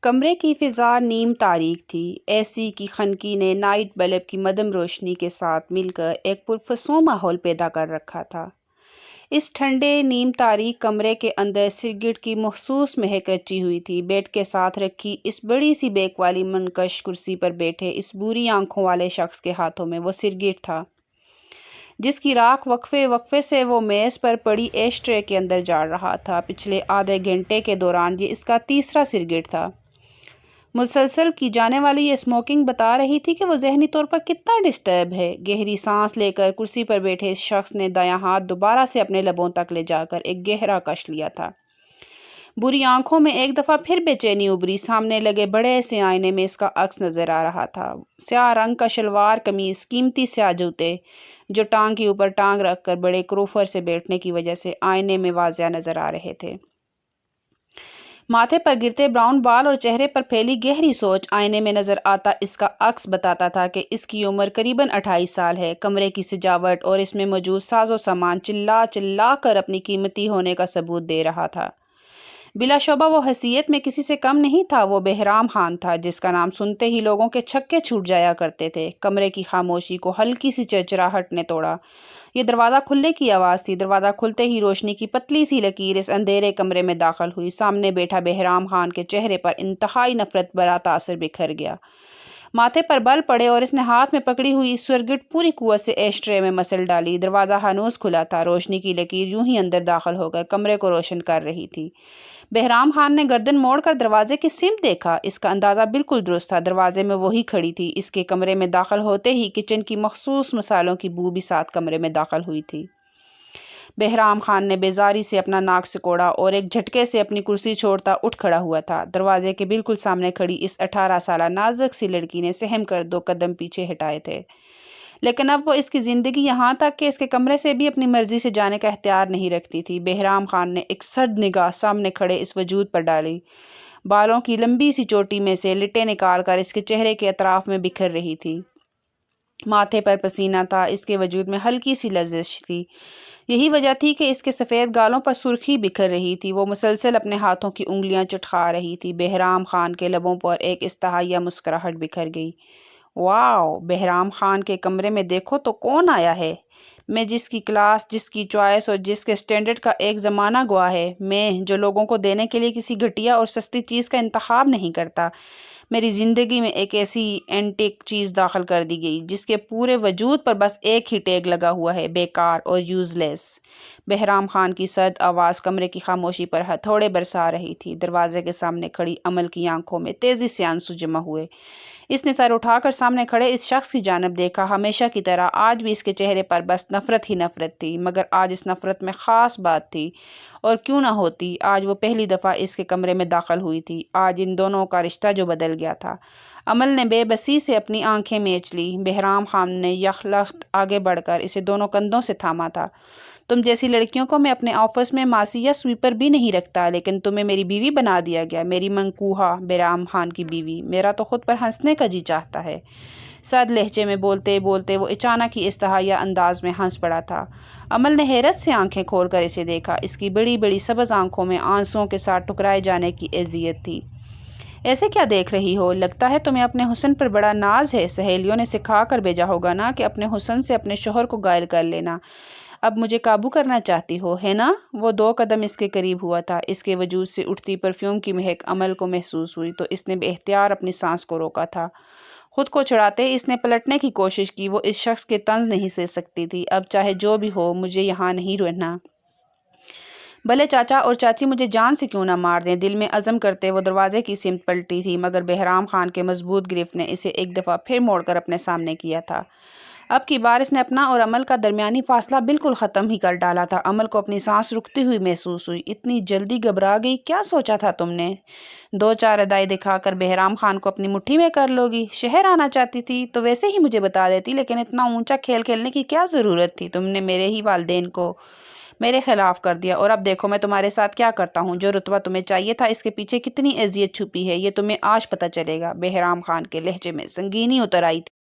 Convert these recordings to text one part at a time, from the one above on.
کمرے کی فضا نیم تاریک تھی۔ اے سی کی خنکی نے نائٹ بلب کی مدھم روشنی کے ساتھ مل کر ایک پرفسوں ماحول پیدا کر رکھا تھا۔ اس ٹھنڈے نیم تاریک کمرے کے اندر سگریٹ کی مخصوص مہک رچی ہوئی تھی۔ بیڈ کے ساتھ رکھی اس بڑی سی بیک والی منقش کرسی پر بیٹھے اس بری آنکھوں والے شخص کے ہاتھوں میں وہ سگریٹ تھا جس کی راکھ وقفے وقفے سے وہ میز پر پڑی ایش ٹرے کے اندر جاڑ رہا تھا۔ پچھلے آدھے گھنٹے کے دوران یہ اس کا تیسرا سگریٹ تھا۔ مسلسل کی جانے والی یہ اسموکنگ بتا رہی تھی کہ وہ ذہنی طور پر کتنا ڈسٹرب ہے۔ گہری سانس لے کر کرسی پر بیٹھے اس شخص نے دایاں ہاتھ دوبارہ سے اپنے لبوں تک لے جا کر ایک گہرا کش لیا تھا۔ بری آنکھوں میں ایک دفعہ پھر بے چینی ابھری۔ سامنے لگے بڑے سے آئینے میں اس کا عکس نظر آ رہا تھا۔ سیاہ رنگ کا شلوار قمیص، قیمتی سیاہ جوتے جو ٹانگ کے اوپر ٹانگ رکھ کر بڑے کروفر سے بیٹھنے کی وجہ سے آئینے میں واضح نظر آ رہے تھے۔ ماتھے پر گرتے براؤن بال اور چہرے پر پھیلی گہری سوچ آئینے میں نظر آتا اس کا عکس بتاتا تھا کہ اس کی عمر قریباً 28 سال ہے۔ کمرے کی سجاوٹ اور اس میں موجود ساز و سامان چلا چلا کر اپنی قیمتی ہونے کا ثبوت دے رہا تھا۔ بلا شبہ وہ حیثیت میں کسی سے کم نہیں تھا۔ وہ بہرام خان تھا جس کا نام سنتے ہی لوگوں کے چھکے چھوٹ جایا کرتے تھے۔ کمرے کی خاموشی کو ہلکی سی چرچراہٹ نے توڑا۔ یہ دروازہ کھلنے کی آواز تھی۔ دروازہ کھلتے ہی روشنی کی پتلی سی لکیر اس اندھیرے کمرے میں داخل ہوئی۔ سامنے بیٹھا بہرام خان کے چہرے پر انتہائی نفرت بھرا تاثر بکھر گیا۔ ماتھے پر بل پڑے اور اس نے ہاتھ میں پکڑی ہوئی سگریٹ پوری قوت سے ایش ٹرے میں مسل ڈالی۔ دروازہ ہنوز کھلا تھا۔ روشنی کی لکیر یوں ہی اندر داخل ہو کر کمرے کو روشن کر رہی تھی۔ بہرام خان نے گردن موڑ کر دروازے کی سمت دیکھا۔ اس کا اندازہ بالکل درست تھا۔ دروازے میں وہی کھڑی تھی۔ اس کے کمرے میں داخل ہوتے ہی کچن کی مخصوص مصالحوں کی بو بھی ساتھ کمرے میں داخل ہوئی تھی۔ بہرام خان نے بیزاری سے اپنا ناک سکوڑا اور ایک جھٹکے سے اپنی کرسی چھوڑتا اٹھ کھڑا ہوا تھا۔ دروازے کے بالکل سامنے کھڑی اس 18 سالہ نازک سی لڑکی نے سہم کر 2 قدم پیچھے ہٹائے تھے، لیکن اب وہ اس کی زندگی یہاں تک کہ اس کے کمرے سے بھی اپنی مرضی سے جانے کا اختیار نہیں رکھتی تھی۔ بہرام خان نے ایک سرد نگاہ سامنے کھڑے اس وجود پر ڈالی۔ بالوں کی لمبی سی چوٹی میں سے لٹیں نکال کر اس کے چہرے کے اطراف میں بکھر رہی تھی۔ ماتھے پر پسینہ تھا۔ اس کے وجود میں ہلکی سی لرزش تھی۔ یہی وجہ تھی کہ اس کے سفید گالوں پر سرخی بکھر رہی تھی۔ وہ مسلسل اپنے ہاتھوں کی انگلیاں چٹکا رہی تھی۔ بہرام خان کے لبوں پر ایک استہانیہ مسکراہٹ بکھر گئی۔ واؤ، بہرام خان کے کمرے میں دیکھو تو کون آیا ہے۔ میں جس کی کلاس، جس کی چوائس اور جس کے سٹینڈرڈ کا ایک زمانہ گواہ ہے، میں جو لوگوں کو دینے کے لیے کسی گھٹیا اور سستی چیز کا انتخاب نہیں کرتا، میری زندگی میں ایک ایسی اینٹیک چیز داخل کر دی گئی جس کے پورے وجود پر بس ایک ہی ٹیگ لگا ہوا ہے، بیکار اور یوز لیس۔ بہرام خان کی سرد آواز کمرے کی خاموشی پر ہتھوڑے برسا رہی تھی۔ دروازے کے سامنے کھڑی امل کی آنکھوں میں تیزی سے آنسو جمع ہوئے۔ اس نے سر اٹھا کر سامنے کھڑے اس شخص کی جانب دیکھا۔ ہمیشہ کی طرح آج بھی اس کے چہرے پر بس نفرت ہی نفرت تھی، مگر آج اس نفرت میں خاص بات تھی، اور کیوں نہ ہوتی۔ آج وہ پہلی دفعہ اس کے کمرے میں داخل ہوئی تھی۔ آج ان دونوں کا رشتہ جو بدل گیا تھا۔ امل نے بے بسی سے اپنی آنکھیں میچ لی۔ بہرام خان نے یکلخت آگے بڑھ کر اسے دونوں کندھوں سے تھاما تھا۔ تم جیسی لڑکیوں کو میں اپنے آفس میں ماسی یا سویپر بھی نہیں رکھتا، لیکن تمہیں میری بیوی بنا دیا گیا، میری منکوحہ بہرام خان کی بیوی۔ میرا تو خود پر ہنسنے کا جی چاہتا ہے۔ سرد لہجے میں بولتے بولتے وہ اچانک ہی استہانیہ انداز میں ہنس پڑا تھا۔ امل نے حیرت سے آنکھیں کھول کر اسے دیکھا۔ اس کی بڑی بڑی سبز آنکھوں میں آنسوؤں کے ساتھ ٹکرائے جانے کی اذیت تھی۔ ایسے کیا دیکھ رہی ہو؟ لگتا ہے تمہیں اپنے حسن پر بڑا ناز ہے۔ سہیلیوں نے سکھا کر بھیجا ہوگا نا کہ اپنے حسن سے اپنے شوہر کو گائل کر لینا۔ اب مجھے قابو کرنا چاہتی ہو، ہے نا؟ وہ 2 قدم اس کے قریب ہوا تھا۔ اس کے وجود سے اٹھتی پرفیوم کی مہک امل کو محسوس ہوئی تو اس نے بے اختیار اپنی سانس کو روکا تھا۔ خود کو چھڑاتے اس نے پلٹنے کی کوشش کی۔ وہ اس شخص کے طنز نہیں سہ سکتی تھی۔ اب چاہے جو بھی ہو، مجھے یہاں نہیں رہنا۔ بھلے چاچا اور چاچی مجھے جان سے کیوں نہ مار دیں۔ دل میں عزم کرتے وہ دروازے کی سمت پلٹی تھی، مگر بہرام خان کے مضبوط گرفت نے اسے ایک دفعہ پھر موڑ کر اپنے سامنے کیا تھا۔ اب کی بار اس نے اپنا اور امل کا درمیانی فاصلہ بالکل ختم ہی کر ڈالا تھا۔ امل کو اپنی سانس رکتی ہوئی محسوس ہوئی۔ اتنی جلدی گھبرا گئی؟ کیا سوچا تھا تم نے؟ 2-4 ادائیں دکھا کر بہرام خان کو اپنی مٹھی میں کر لو گی؟ شہر آنا چاہتی تھی تو ویسے ہی مجھے بتا دیتی، لیکن اتنا اونچا کھیل کھیلنے کی کیا ضرورت تھی؟ تم نے میرے ہی والدین کو میرے خلاف کر دیا، اور اب دیکھو میں تمہارے ساتھ کیا کرتا ہوں۔ جو رتبہ تمہیں چاہیے تھا، اس کے پیچھے کتنی اذیت چھپی ہے، یہ تمہیں آج پتہ چلے گا۔ بہرام خان کے لہجے میں سنگینی اتر آئی تھی۔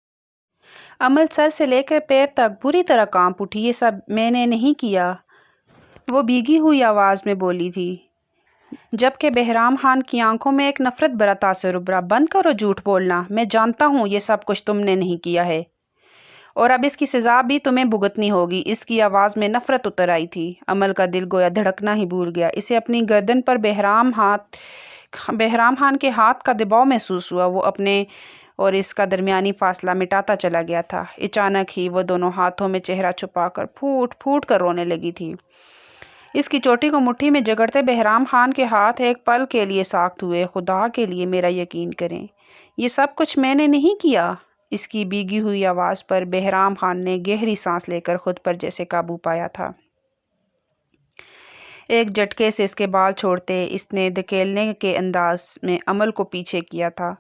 امل سر سے لے کر پیر تک بری طرح کانپ اٹھی۔ یہ سب میں نے نہیں کیا، وہ بھیگی ہوئی آواز میں بولی تھی۔ جبکہ بہرام خان کی آنکھوں میں ایک نفرت بھرا تاثر ابھرا۔ بند کرو جھوٹ بولنا، میں جانتا ہوں یہ سب کچھ تم نے نہیں کیا ہے، اور اب اس کی سزا بھی تمہیں بھگتنی ہوگی۔ اس کی آواز میں نفرت اتر آئی تھی۔ عمل کا دل گویا دھڑکنا ہی بھول گیا۔ اسے اپنی گردن پر بہرام خان کے ہاتھ کا دباؤ محسوس ہوا۔ وہ اپنے اور اس کا درمیانی فاصلہ مٹاتا چلا گیا تھا۔ اچانک ہی وہ دونوں ہاتھوں میں چہرہ چھپا کر پھوٹ پھوٹ کر رونے لگی تھی۔ اس کی چوٹی کو مٹھی میں جگڑتے بہرام خان کے ہاتھ ایک پل کے لیے ساکت ہوئے۔ خدا کے لیے میرا یقین کریں، یہ سب کچھ میں نے نہیں کیا۔ اس کی بھیگی ہوئی آواز پر بہرام خان نے گہری سانس لے کر خود پر جیسے قابو پایا تھا۔ ایک جھٹکے سے اس کے بال چھوڑتے اس نے دھکیلنے کے انداز میں عمل کو پیچھے کیا تھا۔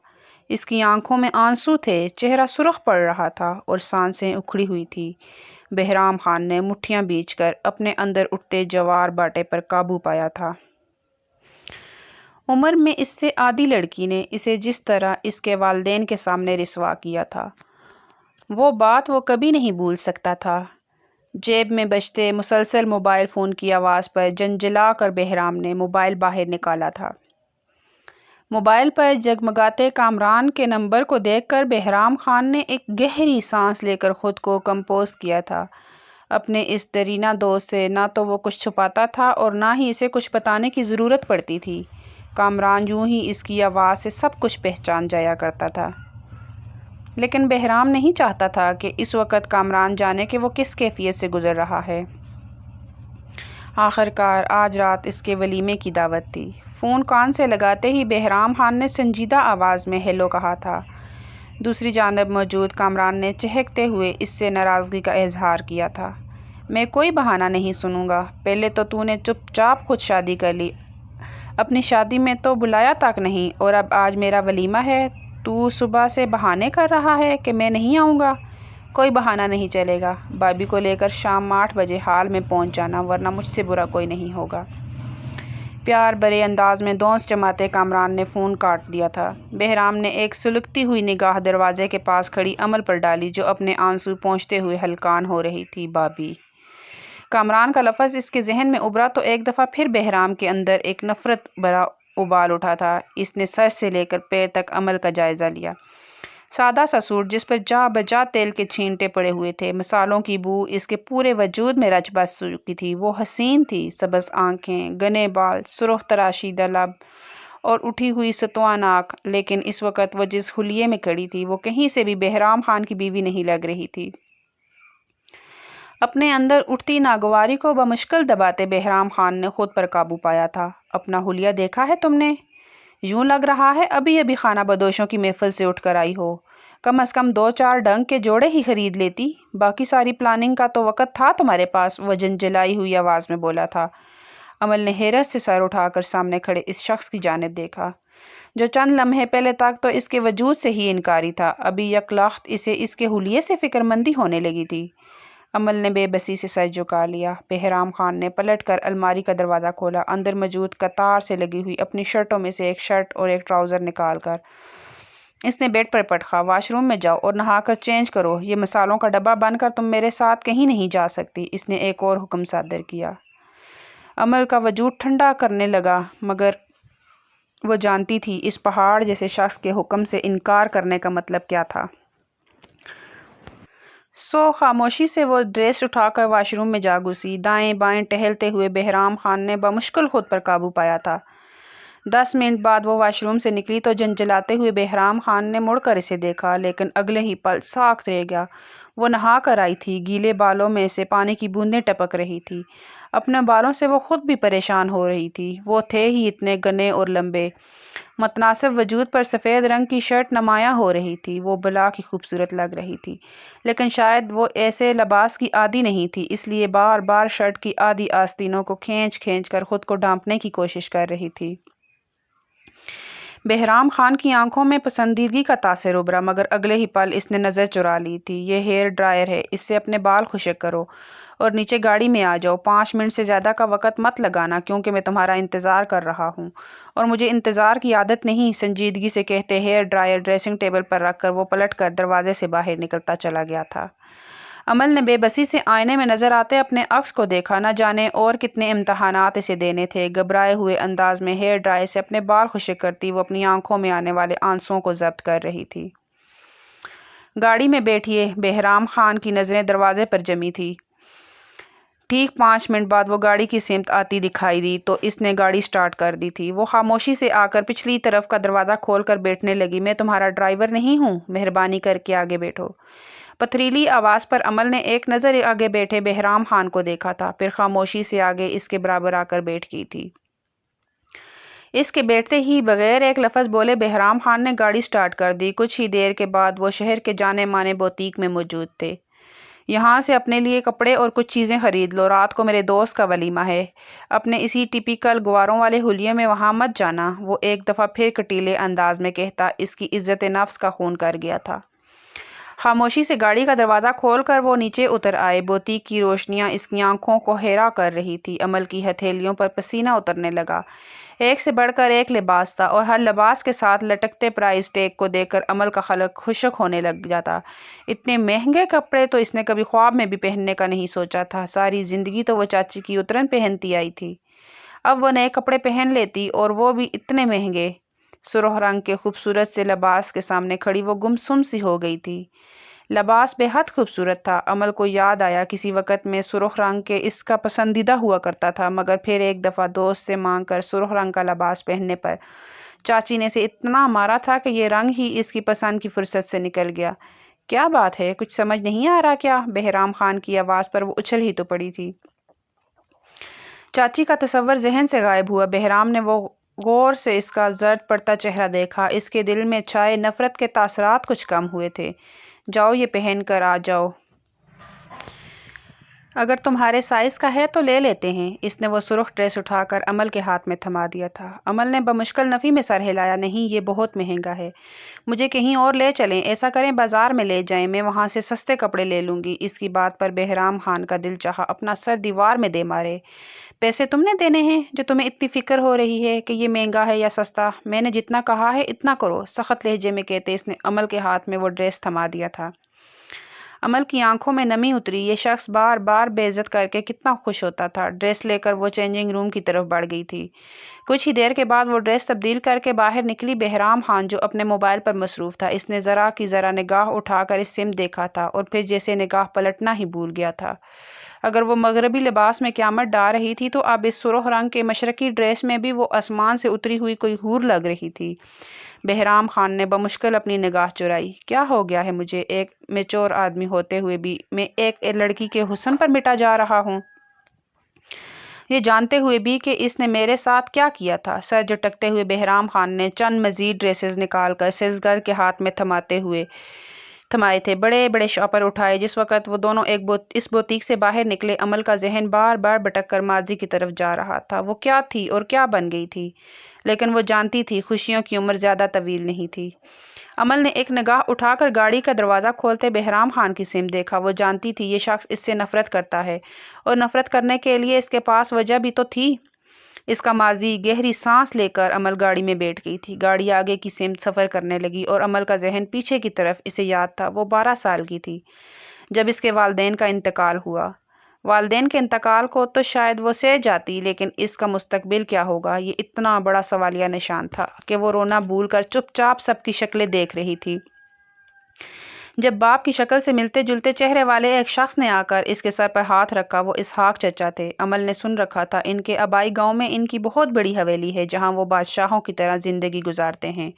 اس کی آنکھوں میں آنسو تھے، چہرہ سرخ پڑ رہا تھا اور سانسیں اکھڑی ہوئی تھی۔ بہرام خان نے مٹھیاں بھیج کر اپنے اندر اٹھتے جوار باٹے پر قابو پایا تھا۔ عمر میں اس سے آدھی لڑکی نے اسے جس طرح اس کے والدین کے سامنے رسوا کیا تھا، وہ بات وہ کبھی نہیں بھول سکتا تھا۔ جیب میں بجتے مسلسل موبائل فون کی آواز پر جنجلا کر بہرام نے موبائل باہر نکالا تھا۔ موبائل پر جگمگاتے کامران کے نمبر کو دیکھ کر بہرام خان نے ایک گہری سانس لے کر خود کو کمپوز کیا تھا۔ اپنے اس دیرینہ دوست سے نہ تو وہ کچھ چھپاتا تھا اور نہ ہی اسے کچھ بتانے کی ضرورت پڑتی تھی۔ کامران یوں ہی اس کی آواز سے سب کچھ پہچان جایا کرتا تھا، لیکن بہرام نہیں چاہتا تھا کہ اس وقت کامران جانے کہ وہ کس کیفیت سے گزر رہا ہے۔ آخرکار آج رات اس کے ولیمے کی دعوت تھی۔ فون کان سے لگاتے ہی بہرام خان نے سنجیدہ آواز میں ہیلو کہا تھا۔ دوسری جانب موجود کامران نے چہکتے ہوئے اس سے ناراضگی کا اظہار کیا تھا۔ میں کوئی بہانہ نہیں سنوں گا۔ پہلے تو نے چپ چاپ خود شادی کر لی، اپنی شادی میں تو بلایا تک نہیں، اور اب آج میرا ولیمہ ہے تو صبح سے بہانے کر رہا ہے کہ میں نہیں آؤں گا۔ کوئی بہانہ نہیں چلے گا۔ بابی کو لے کر شام 8 بجے ہال میں پہنچ جانا، ورنہ مجھ سے برا کوئی نہیں ہوگا۔ پیار بھرے انداز میں دونس جماتے کامران نے فون کاٹ دیا تھا۔ بہرام نے ایک سلگتی ہوئی نگاہ دروازے کے پاس کھڑی عمل پر ڈالی، جو اپنے آنسو پونچھتے ہوئے ہلکان ہو رہی تھی۔ بابی! کامران کا لفظ اس کے ذہن میں ابھرا تو ایک دفعہ پھر بہرام کے اندر ایک نفرت بھرا ابال اٹھا تھا۔ اس نے سر سے لے کر پیر تک عمل کا جائزہ لیا۔ سادہ سا سوٹ جس پر جا بجا تیل کے چھینٹے پڑے ہوئے تھے، مسالوں کی بو اس کے پورے وجود میں رچ بس چکی تھی۔ وہ حسین تھی، سبز آنکھیں، گھنے بال، سرخ تراشیدہ لب اور اٹھی ہوئی ستواں ناک، لیکن اس وقت وہ جس حلیے میں کھڑی تھی وہ کہیں سے بھی بہرام خان کی بیوی نہیں لگ رہی تھی۔ اپنے اندر اٹھتی ناگواری کو بمشکل دباتے بہرام خان نے خود پر قابو پایا تھا۔ اپنا حلیہ دیکھا ہے تم نے؟ یوں لگ رہا ہے ابھی ابھی خانہ بدوشوں کی محفل سے اٹھ کر آئی ہو۔ کم از کم 2-4 ڈنگ کے جوڑے ہی خرید لیتی۔ باقی ساری پلاننگ کا تو وقت تھا تمہارے پاس، وہ جنجلائی ہوئی آواز میں بولا تھا۔ عمل نے حیرت سے سر اٹھا کر سامنے کھڑے اس شخص کی جانب دیکھا، جو چند لمحے پہلے تک تو اس کے وجود سے ہی انکاری تھا، ابھی یک لخت اسے اس کے حلیے سے فکر مندی ہونے لگی تھی۔ عمل نے بے بسی سے سر جھکا لیا۔ بہرام خان نے پلٹ کر الماری کا دروازہ کھولا۔ اندر موجود قطار سے لگی ہوئی اپنی شرٹوں میں سے ایک شرٹ اور ایک ٹراؤزر نکال کر اس نے بیڈ پر پٹخا۔ واش روم میں جاؤ اور نہا کر چینج کرو۔ یہ مسالوں کا ڈبہ بن کر تم میرے ساتھ کہیں نہیں جا سکتی۔ اس نے ایک اور حکم صادر کیا۔ عمل کا وجود ٹھنڈا کرنے لگا، مگر وہ جانتی تھی اس پہاڑ جیسے شخص کے حکم سے انکار کرنے کا مطلب کیا تھا۔ سو خاموشی سے وہ ڈریس اٹھا کر واش روم میں جا گھسی۔ دائیں بائیں ٹہلتے ہوئے بہرام خان نے بمشکل خود پر قابو پایا تھا۔ 10 منٹ بعد وہ واش روم سے نکلی تو جنجلاتے ہوئے بہرام خان نے مڑ کر اسے دیکھا، لیکن اگلے ہی پل ساکت رہ گیا۔ وہ نہا کر آئی تھی، گیلے بالوں میں سے پانی کی بوندیں ٹپک رہی تھی۔ اپنے بالوں سے وہ خود بھی پریشان ہو رہی تھی، وہ تھے ہی اتنے گھنے اور لمبے۔ متناسب وجود پر سفید رنگ کی شرٹ نمایاں ہو رہی تھی، وہ بلا کی خوبصورت لگ رہی تھی، لیکن شاید وہ ایسے لباس کی عادی نہیں تھی، اس لیے بار بار شرٹ کی آدھی آستینوں کو کھینچ کھینچ کر خود کو ڈھانپنے کی کوشش کر رہی تھی۔ بہرام خان کی آنکھوں میں پسندیدگی کا تاثر ابھرا، مگر اگلے ہی پل اس نے نظر چرا لی تھی۔ یہ ہیئر ڈرائر ہے، اس سے اپنے بال خشک کرو اور نیچے گاڑی میں آ جاؤ۔ 5 منٹ سے زیادہ کا وقت مت لگانا، کیونکہ میں تمہارا انتظار کر رہا ہوں اور مجھے انتظار کی عادت نہیں، سنجیدگی سے کہتے ہیئر ڈرائر ڈریسنگ ٹیبل پر رکھ کر وہ پلٹ کر دروازے سے باہر نکلتا چلا گیا تھا۔ عمل نے بے بسی سے آئینے میں نظر آتے اپنے عکس کو دیکھا، نہ جانے اور کتنے امتحانات اسے دینے تھے۔ گھبرائے ہوئے انداز میں ہیئر ڈرائی سے اپنے بال خشک کرتی وہ اپنی آنکھوں میں آنے والے آنسوؤں کو ضبط کر رہی تھی۔ گاڑی میں بیٹھیے بہرام خان کی نظریں دروازے پر جمی تھی۔ ٹھیک 5 منٹ بعد وہ گاڑی کی سمت آتی دکھائی دی تو اس نے گاڑی سٹارٹ کر دی تھی۔ وہ خاموشی سے آ کر پچھلی طرف کا دروازہ کھول کر بیٹھنے لگی۔ میں تمہارا ڈرائیور نہیں ہوں، مہربانی کر کے آگے بیٹھو۔ پتھریلی آواز پر عمل نے ایک نظر آگے بیٹھے بہرام خان کو دیکھا تھا، پھر خاموشی سے آگے اس کے برابر آ کر بیٹھ گئی تھی۔ اس کے بیٹھتے ہی بغیر ایک لفظ بولے بہرام خان نے گاڑی سٹارٹ کر دی۔ کچھ ہی دیر کے بعد وہ شہر کے جانے مانے بوتیک میں موجود تھے۔ یہاں سے اپنے لیے کپڑے اور کچھ چیزیں خرید لو، رات کو میرے دوست کا ولیمہ ہے۔ اپنے اسی ٹپیکل گواروں والے حلیے میں وہاں مت جانا، وہ ایک دفعہ پھر کٹیلے انداز میں کہتا اس کی عزت نفس کا خون کر گیا تھا۔ خاموشی سے گاڑی کا دروازہ کھول کر وہ نیچے اتر آئے۔ بوتیک کی روشنیاں اس کی آنکھوں کو حیران کر رہی تھی۔ عمل کی ہتھیلیوں پر پسینہ اترنے لگا۔ ایک سے بڑھ کر ایک لباس تھا اور ہر لباس کے ساتھ لٹکتے پرائز ٹیگ کو دیکھ کر عمل کا خلق خشک ہونے لگ جاتا۔ اتنے مہنگے کپڑے تو اس نے کبھی خواب میں بھی پہننے کا نہیں سوچا تھا۔ ساری زندگی تو وہ چاچی کی اترن پہنتی آئی تھی، اب وہ نئے کپڑے پہن لیتی، اور وہ بھی اتنے مہنگے۔ سرخ رنگ کے خوبصورت سے لباس کے سامنے کھڑی وہ گمسم سی ہو گئی تھی۔ لباس بے حد خوبصورت تھا۔ عمل کو یاد آیا کسی وقت میں سرخ رنگ کے اس کا پسندیدہ ہوا کرتا تھا، مگر پھر ایک دفعہ دوست سے مانگ کر سرخ رنگ کا لباس پہننے پر چاچی نے اسے اتنا مارا تھا کہ یہ رنگ ہی اس کی پسند کی فرصت سے نکل گیا۔ کیا بات ہے، کچھ سمجھ نہیں آ رہا کیا؟ بہرام خان کی آواز پر وہ اچھل ہی تو پڑی تھی۔ چاچی کا تصور ذہن سے غائب ہوا۔ بہرام نے وہ غور سے اس کا زرد پڑتا چہرہ دیکھا۔ اس کے دل میں چھائے نفرت کے تاثرات کچھ کم ہوئے تھے۔ جاؤ یہ پہن کر آ جاؤ، اگر تمہارے سائز کا ہے تو لے لیتے ہیں۔ اس نے وہ سرخ ڈریس اٹھا کر عمل کے ہاتھ میں تھما دیا تھا۔ عمل نے بمشکل نفی میں سر ہلایا۔ نہیں، یہ بہت مہنگا ہے، مجھے کہیں اور لے چلیں۔ ایسا کریں بازار میں لے جائیں، میں وہاں سے سستے کپڑے لے لوں گی۔ اس کی بات پر بہرام خان کا دل چاہا اپنا سر دیوار میں دے مارے۔ پیسے تم نے دینے ہیں جو تمہیں اتنی فکر ہو رہی ہے کہ یہ مہنگا ہے یا سستا؟ میں نے جتنا کہا ہے اتنا کرو، سخت لہجے میں کہتے اس نے عمل کے ہاتھ میں وہ ڈریس تھما دیا تھا۔ عمل کی آنکھوں میں نمی اتری۔ یہ شخص بار بار بے عزت کر کے کتنا خوش ہوتا تھا۔ ڈریس لے کر وہ چینجنگ روم کی طرف بڑھ گئی تھی۔ کچھ ہی دیر کے بعد وہ ڈریس تبدیل کر کے باہر نکلی۔ بہرام خان جو اپنے موبائل پر مصروف تھا، اس نے ذرا کی ذرا نگاہ اٹھا کر اس سمت دیکھا تھا اور پھر جیسے نگاہ پلٹنا ہی بھول گیا تھا۔ اگر وہ مغربی لباس میں قیامت ڈال رہی تھی تو اب اس سرخ رنگ کے مشرقی ڈریس میں بھی وہ آسمان سے اتری ہوئی کوئی حور لگ رہی تھی۔ بہرام خان نے بمشکل اپنی نگاہ چرائی۔ کیا ہو گیا ہے مجھے، ایک میچور آدمی ہوتے ہوئے بھی میں ایک لڑکی کے حسن پر مٹا جا رہا ہوں، یہ جانتے ہوئے بھی کہ اس نے میرے ساتھ کیا کیا تھا؟ سر جھٹکتے ہوئے بہرام خان نے چند مزید ڈریسز نکال کر سیلزگر کے ہاتھ میں تھمائے تھے، بڑے بڑے شاپر اٹھائے۔ جس وقت وہ دونوں اس بوتیک سے باہر نکلے، عمل کا ذہن بار بار بھٹک کر ماضی کی طرف جا رہا تھا۔ وہ کیا تھی اور کیا بن گئی تھی؟ لیکن وہ جانتی تھی خوشیوں کی عمر زیادہ طویل نہیں تھی۔ عمل نے ایک نگاہ اٹھا کر گاڑی کا دروازہ کھولتے بہرام خان کی سمت دیکھا۔ وہ جانتی تھی یہ شخص اس سے نفرت کرتا ہے، اور نفرت کرنے کے لیے اس کے پاس وجہ بھی تو تھی۔ اس کا ماضی گہری سانس لے کر عمل گاڑی میں بیٹھ گئی تھی۔ گاڑی آگے کی سمت سفر کرنے لگی اور عمل کا ذہن پیچھے کی طرف۔ اسے یاد تھا وہ 12 سال کی تھی جب اس کے والدین کا انتقال ہوا۔ والدین کے انتقال کو تو شاید وہ سہ جاتی، لیکن اس کا مستقبل کیا ہوگا، یہ اتنا بڑا سوالیہ نشان تھا کہ وہ رونا بھول کر چپ چاپ سب کی شکلیں دیکھ رہی تھی۔ جب باپ کی شکل سے ملتے جلتے چہرے والے ایک شخص نے آ کر اس کے سر پر ہاتھ رکھا، وہ اسحاق چچا تھے۔ عمل نے سن رکھا تھا ان کے آبائی گاؤں میں ان کی بہت بڑی حویلی ہے جہاں وہ بادشاہوں کی طرح زندگی گزارتے ہیں۔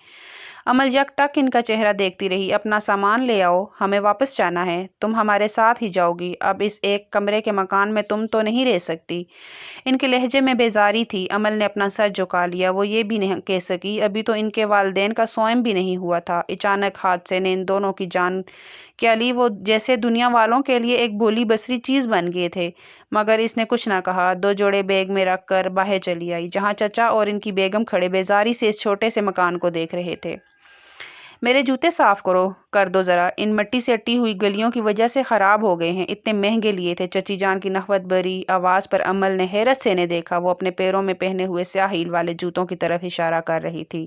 عمل یک ٹک ان کا چہرہ دیکھتی رہی۔ اپنا سامان لے آؤ، ہمیں واپس جانا ہے، تم ہمارے ساتھ ہی جاؤ گی، اب اس ایک کمرے کے مکان میں تم تو نہیں رہ سکتی۔ ان کے لہجے میں بیزاری تھی۔ عمل نے اپنا سر جھکا لیا۔ وہ یہ بھی نہیں کہہ سکی ابھی تو ان کے والدین کا سوئم بھی نہیں ہوا تھا۔ اچانک حادثے نے ان دونوں کی جان کیا لی۔ وہ جیسے دنیا والوں کے لیے ایک بھولی بسری چیز بن گئے تھے، مگر اس نے کچھ نہ کہا۔ 2 جوڑے بیگ میں رکھ کر باہر چلی آئی جہاں چچا اور ان کی بیگم کھڑے بیزاری سے اس چھوٹے سے مکان کو دیکھ رہے تھے۔ میرے جوتے صاف کر دو ذرا، ان مٹی سے اٹی ہوئی گلیوں کی وجہ سے خراب ہو گئے ہیں، اتنے مہنگے لیے تھے۔ چچی جان کی نخوت بھری آواز پر عمل نے حیرت سے انہیں دیکھا۔ وہ اپنے پیروں میں پہنے ہوئے سیاہ ہیل والے جوتوں کی طرف اشارہ کر رہی تھی۔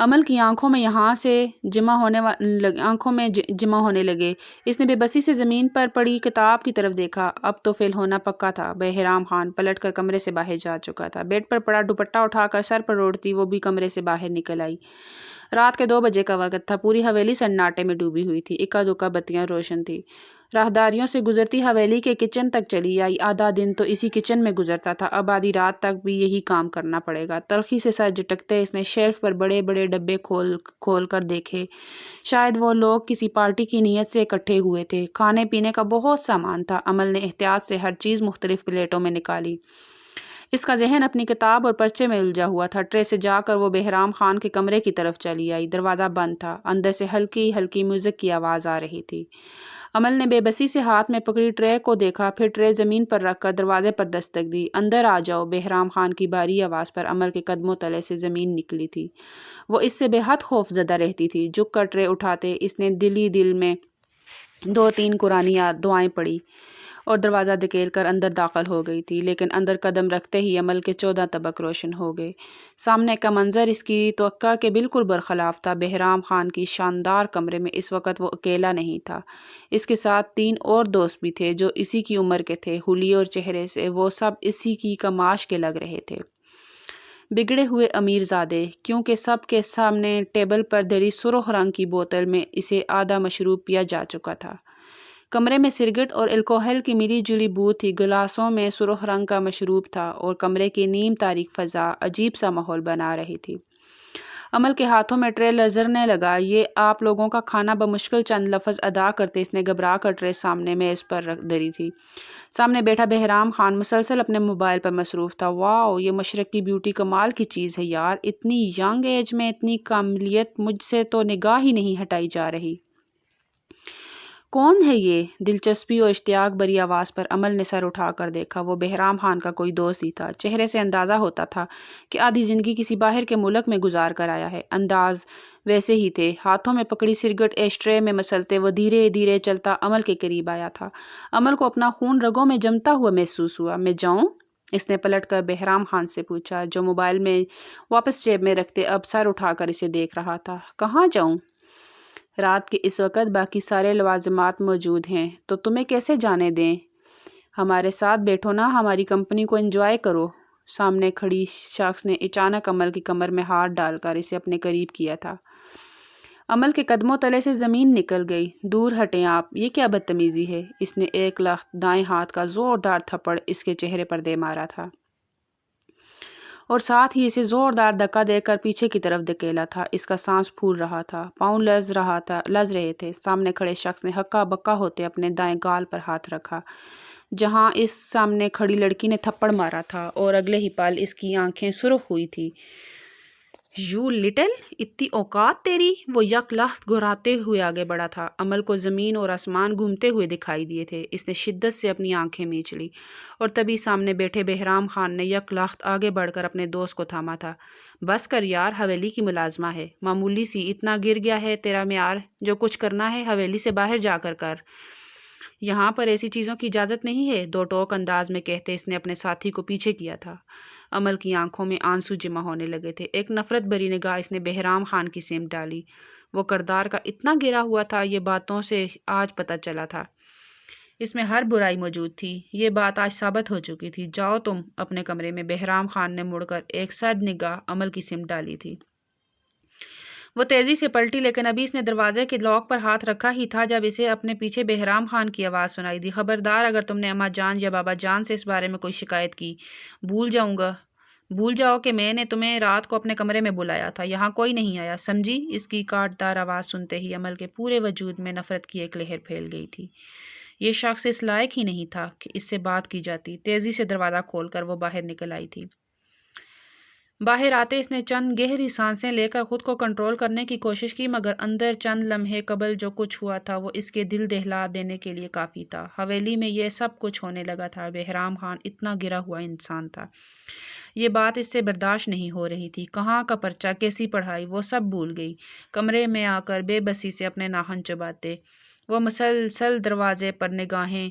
عمل کی آنکھوں میں جمع ہونے لگے۔ اس نے بے بسی سے زمین پر پڑی کتاب کی طرف دیکھا۔ اب تو فیل ہونا پکا تھا۔ بہرام خان پلٹ کر کمرے سے باہر جا چکا تھا۔ بیڈ پر پڑا دوپٹہ اٹھا کر سر پر اوڑھتی وہ بھی کمرے سے باہر نکل آئی۔ رات کے 2 بجے کا وقت تھا۔ پوری حویلی سناٹے میں ڈوبی ہوئی تھی۔ اکا دکا بتیاں روشن تھی۔ راہداریوں سے گزرتی حویلی کے کچن تک چلی آئی۔ آدھا دن تو اسی کچن میں گزرتا تھا، اب آدھی رات تک بھی یہی کام کرنا پڑے گا۔ تلخی سے سر جھٹکتے اس نے شیلف پر بڑے بڑے ڈبے کھول کر دیکھے۔ شاید وہ لوگ کسی پارٹی کی نیت سے اکٹھے ہوئے تھے۔ کھانے پینے کا بہت سامان تھا۔ عمل نے احتیاط سے ہر چیز مختلف پلیٹوں میں نکالی۔ اس کا ذہن اپنی کتاب اور پرچے میں الجھا ہوا تھا۔ ٹرے سے جا کر وہ بہرام خان کے کمرے کی طرف چلی آئی۔ دروازہ بند تھا۔ اندر سے ہلکی ہلکی میوزک کی آواز آ رہی تھی۔ عمل نے بے بسی سے ہاتھ میں پکڑی ٹرے کو دیکھا، پھر ٹرے زمین پر رکھ کر دروازے پر دستک دی۔ اندر آ جاؤ۔ بہرام خان کی بھاری آواز پر عمل کے قدموں تلے سے زمین نکلی تھی۔ وہ اس سے بے حد خوف زدہ رہتی تھی۔ جھک کر ٹرے اٹھاتے اس نے دل میں 2-3 قرآنی دعائیں پڑھی اور دروازہ دھکیل کر اندر داخل ہو گئی تھی، لیکن اندر قدم رکھتے ہی عمل کے 14 طبق روشن ہو گئے۔ سامنے کا منظر اس کی توقع کے بالکل برخلاف تھا۔ بہرام خان کی شاندار کمرے میں اس وقت وہ اکیلا نہیں تھا، اس کے ساتھ 3 اور دوست بھی تھے جو اسی کی عمر کے تھے۔ حلیے اور چہرے سے وہ سب اسی کی کماش کے لگ رہے تھے، بگڑے ہوئے امیر زادے، کیونکہ سب کے سامنے ٹیبل پر دھری سرخ رنگ کی بوتل میں اسے آدھا مشروب پیا جا چکا تھا۔ کمرے میں سگریٹ اور الکوہل کی ملی جلی بو تھی۔ گلاسوں میں سرخ رنگ کا مشروب تھا اور کمرے کی نیم تاریک فضا عجیب سا ماحول بنا رہی تھی۔ عمل کے ہاتھوں میں ٹرے لرزنے لگا۔ یہ آپ لوگوں کا کھانا۔ بمشکل چند لفظ ادا کرتے اس نے گھبرا کر ٹرے سامنے میز پر دھری تھی۔ سامنے بیٹھا بہرام خان مسلسل اپنے موبائل پر مصروف تھا۔ واؤ، یہ مشرق کی بیوٹی کمال کی چیز ہے یار، اتنی ینگ ایج میں اتنی کاملیت، مجھ سے تو نگاہ ہی نہیں ہٹائی جا رہی۔ کون ہے یہ؟ دلچسپی اور اشتیاق بھری آواز پر عمل نے سر اٹھا کر دیکھا۔ وہ بہرام خان کا کوئی دوست ہی تھا۔ چہرے سے اندازہ ہوتا تھا کہ آدھی زندگی کسی باہر کے ملک میں گزار کر آیا ہے۔ انداز ویسے ہی تھے۔ ہاتھوں میں پکڑی سگریٹ ایش ٹرے میں مسلتے وہ دھیرے دھیرے چلتا عمل کے قریب آیا تھا۔ عمل کو اپنا خون رگوں میں جمتا ہوا محسوس ہوا۔ میں جاؤں؟ اس نے پلٹ کر بہرام خان سے پوچھا، جو موبائل میں واپس جیب میں رکھتے اب سر اٹھا کر اسے دیکھ رہا تھا۔ کہاں جاؤں؟ رات کے اس وقت باقی سارے لوازمات موجود ہیں تو تمہیں کیسے جانے دیں؟ ہمارے ساتھ بیٹھو نا، ہماری کمپنی کو انجوائے کرو۔ سامنے کھڑی شخص نے اچانک عمل کی کمر میں ہاتھ ڈال کر اسے اپنے قریب کیا تھا۔ عمل کے قدموں تلے سے زمین نکل گئی۔ دور ہٹیں آپ، یہ کیا بدتمیزی ہے؟ اس نے ایک لخت دائیں ہاتھ کا زوردار تھپڑ اس کے چہرے پر دے مارا تھا اور ساتھ ہی اسے زوردار دھکا دے کر پیچھے کی طرف دھکیلا تھا۔ اس کا سانس پھول رہا تھا، پاؤں لرز رہے تھے۔ سامنے کھڑے شخص نے ہکا بکا ہوتے اپنے دائیں گال پر ہاتھ رکھا جہاں اس سامنے کھڑی لڑکی نے تھپڑ مارا تھا، اور اگلے ہی پل اس کی آنکھیں سرخ ہوئی تھی۔ یو لٹل، اتنی اوقات تیری؟ وہ یک لخت گھراتے ہوئے آگے بڑھا تھا۔ عمل کو زمین اور آسمان گھومتے ہوئے دکھائی دیے تھے۔ اس نے شدت سے اپنی آنکھیں میچ لی اور تبھی سامنے بیٹھے بہرام خان نے یک لخت آگے بڑھ کر اپنے دوست کو تھاما تھا۔ بس کر یار، حویلی کی ملازمہ ہے، معمولی سی، اتنا گر گیا ہے تیرا معیار؟ جو کچھ کرنا ہے حویلی سے باہر جا کر کر، یہاں پر ایسی چیزوں کی اجازت نہیں ہے، دو ٹوک انداز میں کہتے اس نے اپنے ساتھی کو پیچھے کیا تھا۔ عمل کی آنکھوں میں آنسو جمع ہونے لگے تھے۔ ایک نفرت بھری نگاہ اس نے بہرام خان کی سمت ڈالی۔ وہ کردار کا اتنا گرا ہوا تھا، یہ باتوں سے آج پتہ چلا تھا۔ اس میں ہر برائی موجود تھی، یہ بات آج ثابت ہو چکی تھی۔ جاؤ تم اپنے کمرے میں۔ بہرام خان نے مڑ کر ایک سرد نگاہ عمل کی سمت ڈالی تھی۔ وہ تیزی سے پلٹی، لیکن ابھی اس نے دروازے کے لاک پر ہاتھ رکھا ہی تھا جب اسے اپنے پیچھے بہرام خان کی آواز سنائی دی۔ خبردار، اگر تم نے اماں جان یا بابا جان سے اس بارے میں کوئی شکایت کی، بھول جاؤ کہ میں نے تمہیں رات کو اپنے کمرے میں بلایا تھا، یہاں کوئی نہیں آیا، سمجھی؟ اس کی کاٹدار آواز سنتے ہی عمل کے پورے وجود میں نفرت کی ایک لہر پھیل گئی تھی۔ یہ شخص اس لائق ہی نہیں تھا کہ اس سے بات کی جاتی۔ تیزی سے دروازہ کھول کر وہ باہر نکل آئی تھی۔ باہر آتے اس نے چند گہری سانسیں لے کر خود کو کنٹرول کرنے کی کوشش کی، مگر اندر چند لمحے قبل جو کچھ ہوا تھا وہ اس کے دل دہلا دینے کے لیے کافی تھا۔ حویلی میں یہ سب کچھ ہونے لگا تھا۔ بہرام خان اتنا گرا ہوا انسان تھا، یہ بات اس سے برداشت نہیں ہو رہی تھی۔ کہاں کا پرچہ، کیسی پڑھائی، وہ سب بھول گئی۔ کمرے میں آ کر بے بسی سے اپنے ناخن چباتے وہ مسلسل دروازے پر نگاہیں